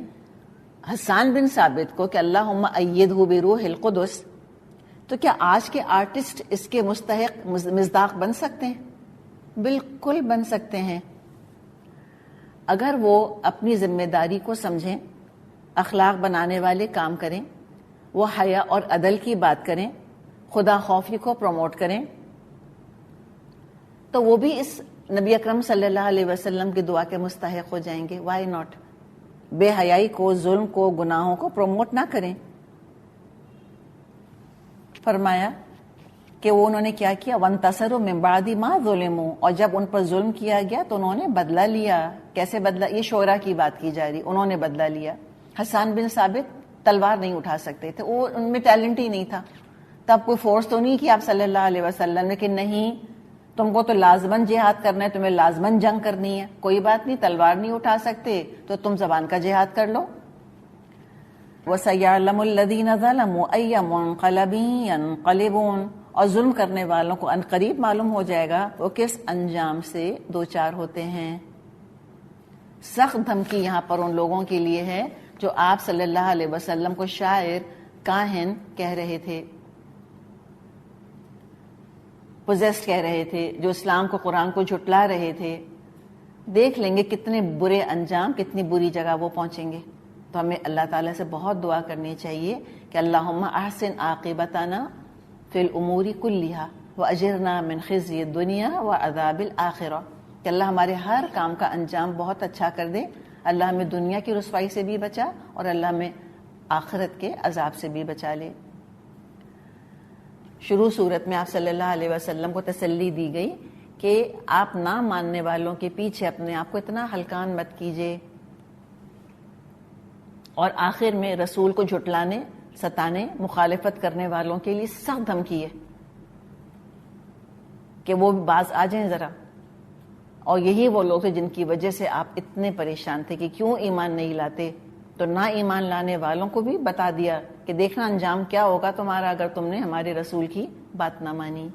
حسان بن ثابت کو کہ اللہم ایدہ بروح القدس، تو کیا آج کے آرٹسٹ اس کے مستحق مصداق بن سکتے ہیں؟ بالکل بن سکتے ہیں، اگر وہ اپنی ذمہ داری کو سمجھیں، اخلاق بنانے والے کام کریں، وہ حیا اور عدل کی بات کریں، خدا خوفی کو پروموٹ کریں، تو وہ بھی اس نبی اکرم صلی اللہ علیہ وسلم کی دعا کے مستحق ہو جائیں گے. Why not? بے حیائی کو، ظلم کو، گناہوں کو پروموٹ نہ کریں. فرمایا کہ وہ انہوں نے کیا کیا، وانتصروا من بعد ما ظلموا، اور جب ان پر ظلم کیا گیا تو انہوں نے بدلہ لیا. کیسے بدلہ؟ یہ شعراء کی بات کی جا رہی. انہوں نے بدلہ لیا. حسان بن ثابت تلوار نہیں اٹھا سکتے تھے، وہ ان میں ٹیلنٹ ہی نہیں تھا. تب کوئی فورس تو نہیں کیا آپ صلی اللہ علیہ وسلم نے کہ نہیں تم کو تو لازمن جہاد کرنا ہے، تمہیں لازمن جنگ کرنی ہے. کوئی بات نہیں، تلوار نہیں اٹھا سکتے تو تم زبان کا جہاد کر لو. وَسَيَعْلَمُ الَّذِينَ ظَلَمُوا أَيَّ مُنقَلَبٍ يَنقَلِبُونَ، اور ظلم کرنے والوں کو ان قریب معلوم ہو جائے گا وہ کس انجام سے دوچار ہوتے ہیں. سخت دھمکی یہاں پر ان لوگوں کے لیے ہے جو آپ صلی اللہ علیہ وسلم کو شاعر، کاہن کہہ رہے تھے، پوزیسڈ کہہ رہے تھے، جو اسلام کو، قرآن کو جھٹلا رہے تھے. دیکھ لیں گے کتنے برے انجام، کتنی بری جگہ وہ پہنچیں گے. تو ہمیں اللہ تعالیٰ سے بہت دعا کرنی چاہیے کہ اللہم احسن عاقبتنا فی الامور کلہا واجرنا من خزی الدنیا وعذاب الآخرہ، کہ اللہ ہمارے ہر کام کا انجام بہت اچھا کر دے. اللہ ہمیں دنیا کی رسوائی سے بھی بچا اور اللہ ہمیں آخرت کے عذاب سے بھی بچا لے. شروع صورت میں آپ صلی اللہ علیہ وسلم کو تسلی دی گئی کہ آپ نہ ماننے والوں کے پیچھے اپنے آپ کو اتنا ہلکان مت کیجیے. اور آخر میں رسول کو جھٹلانے، ستانے، مخالفت کرنے والوں کے لیے سخت دھمکی ہے کہ وہ باز آ جائیں ذرا. اور یہی وہ لوگ تھے جن کی وجہ سے آپ اتنے پریشان تھے کہ کیوں ایمان نہیں لاتے. تو نہ ایمان لانے والوں کو بھی بتا دیا کہ دیکھنا انجام کیا ہوگا تمہارا اگر تم نے ہمارے رسول کی بات نہ مانی.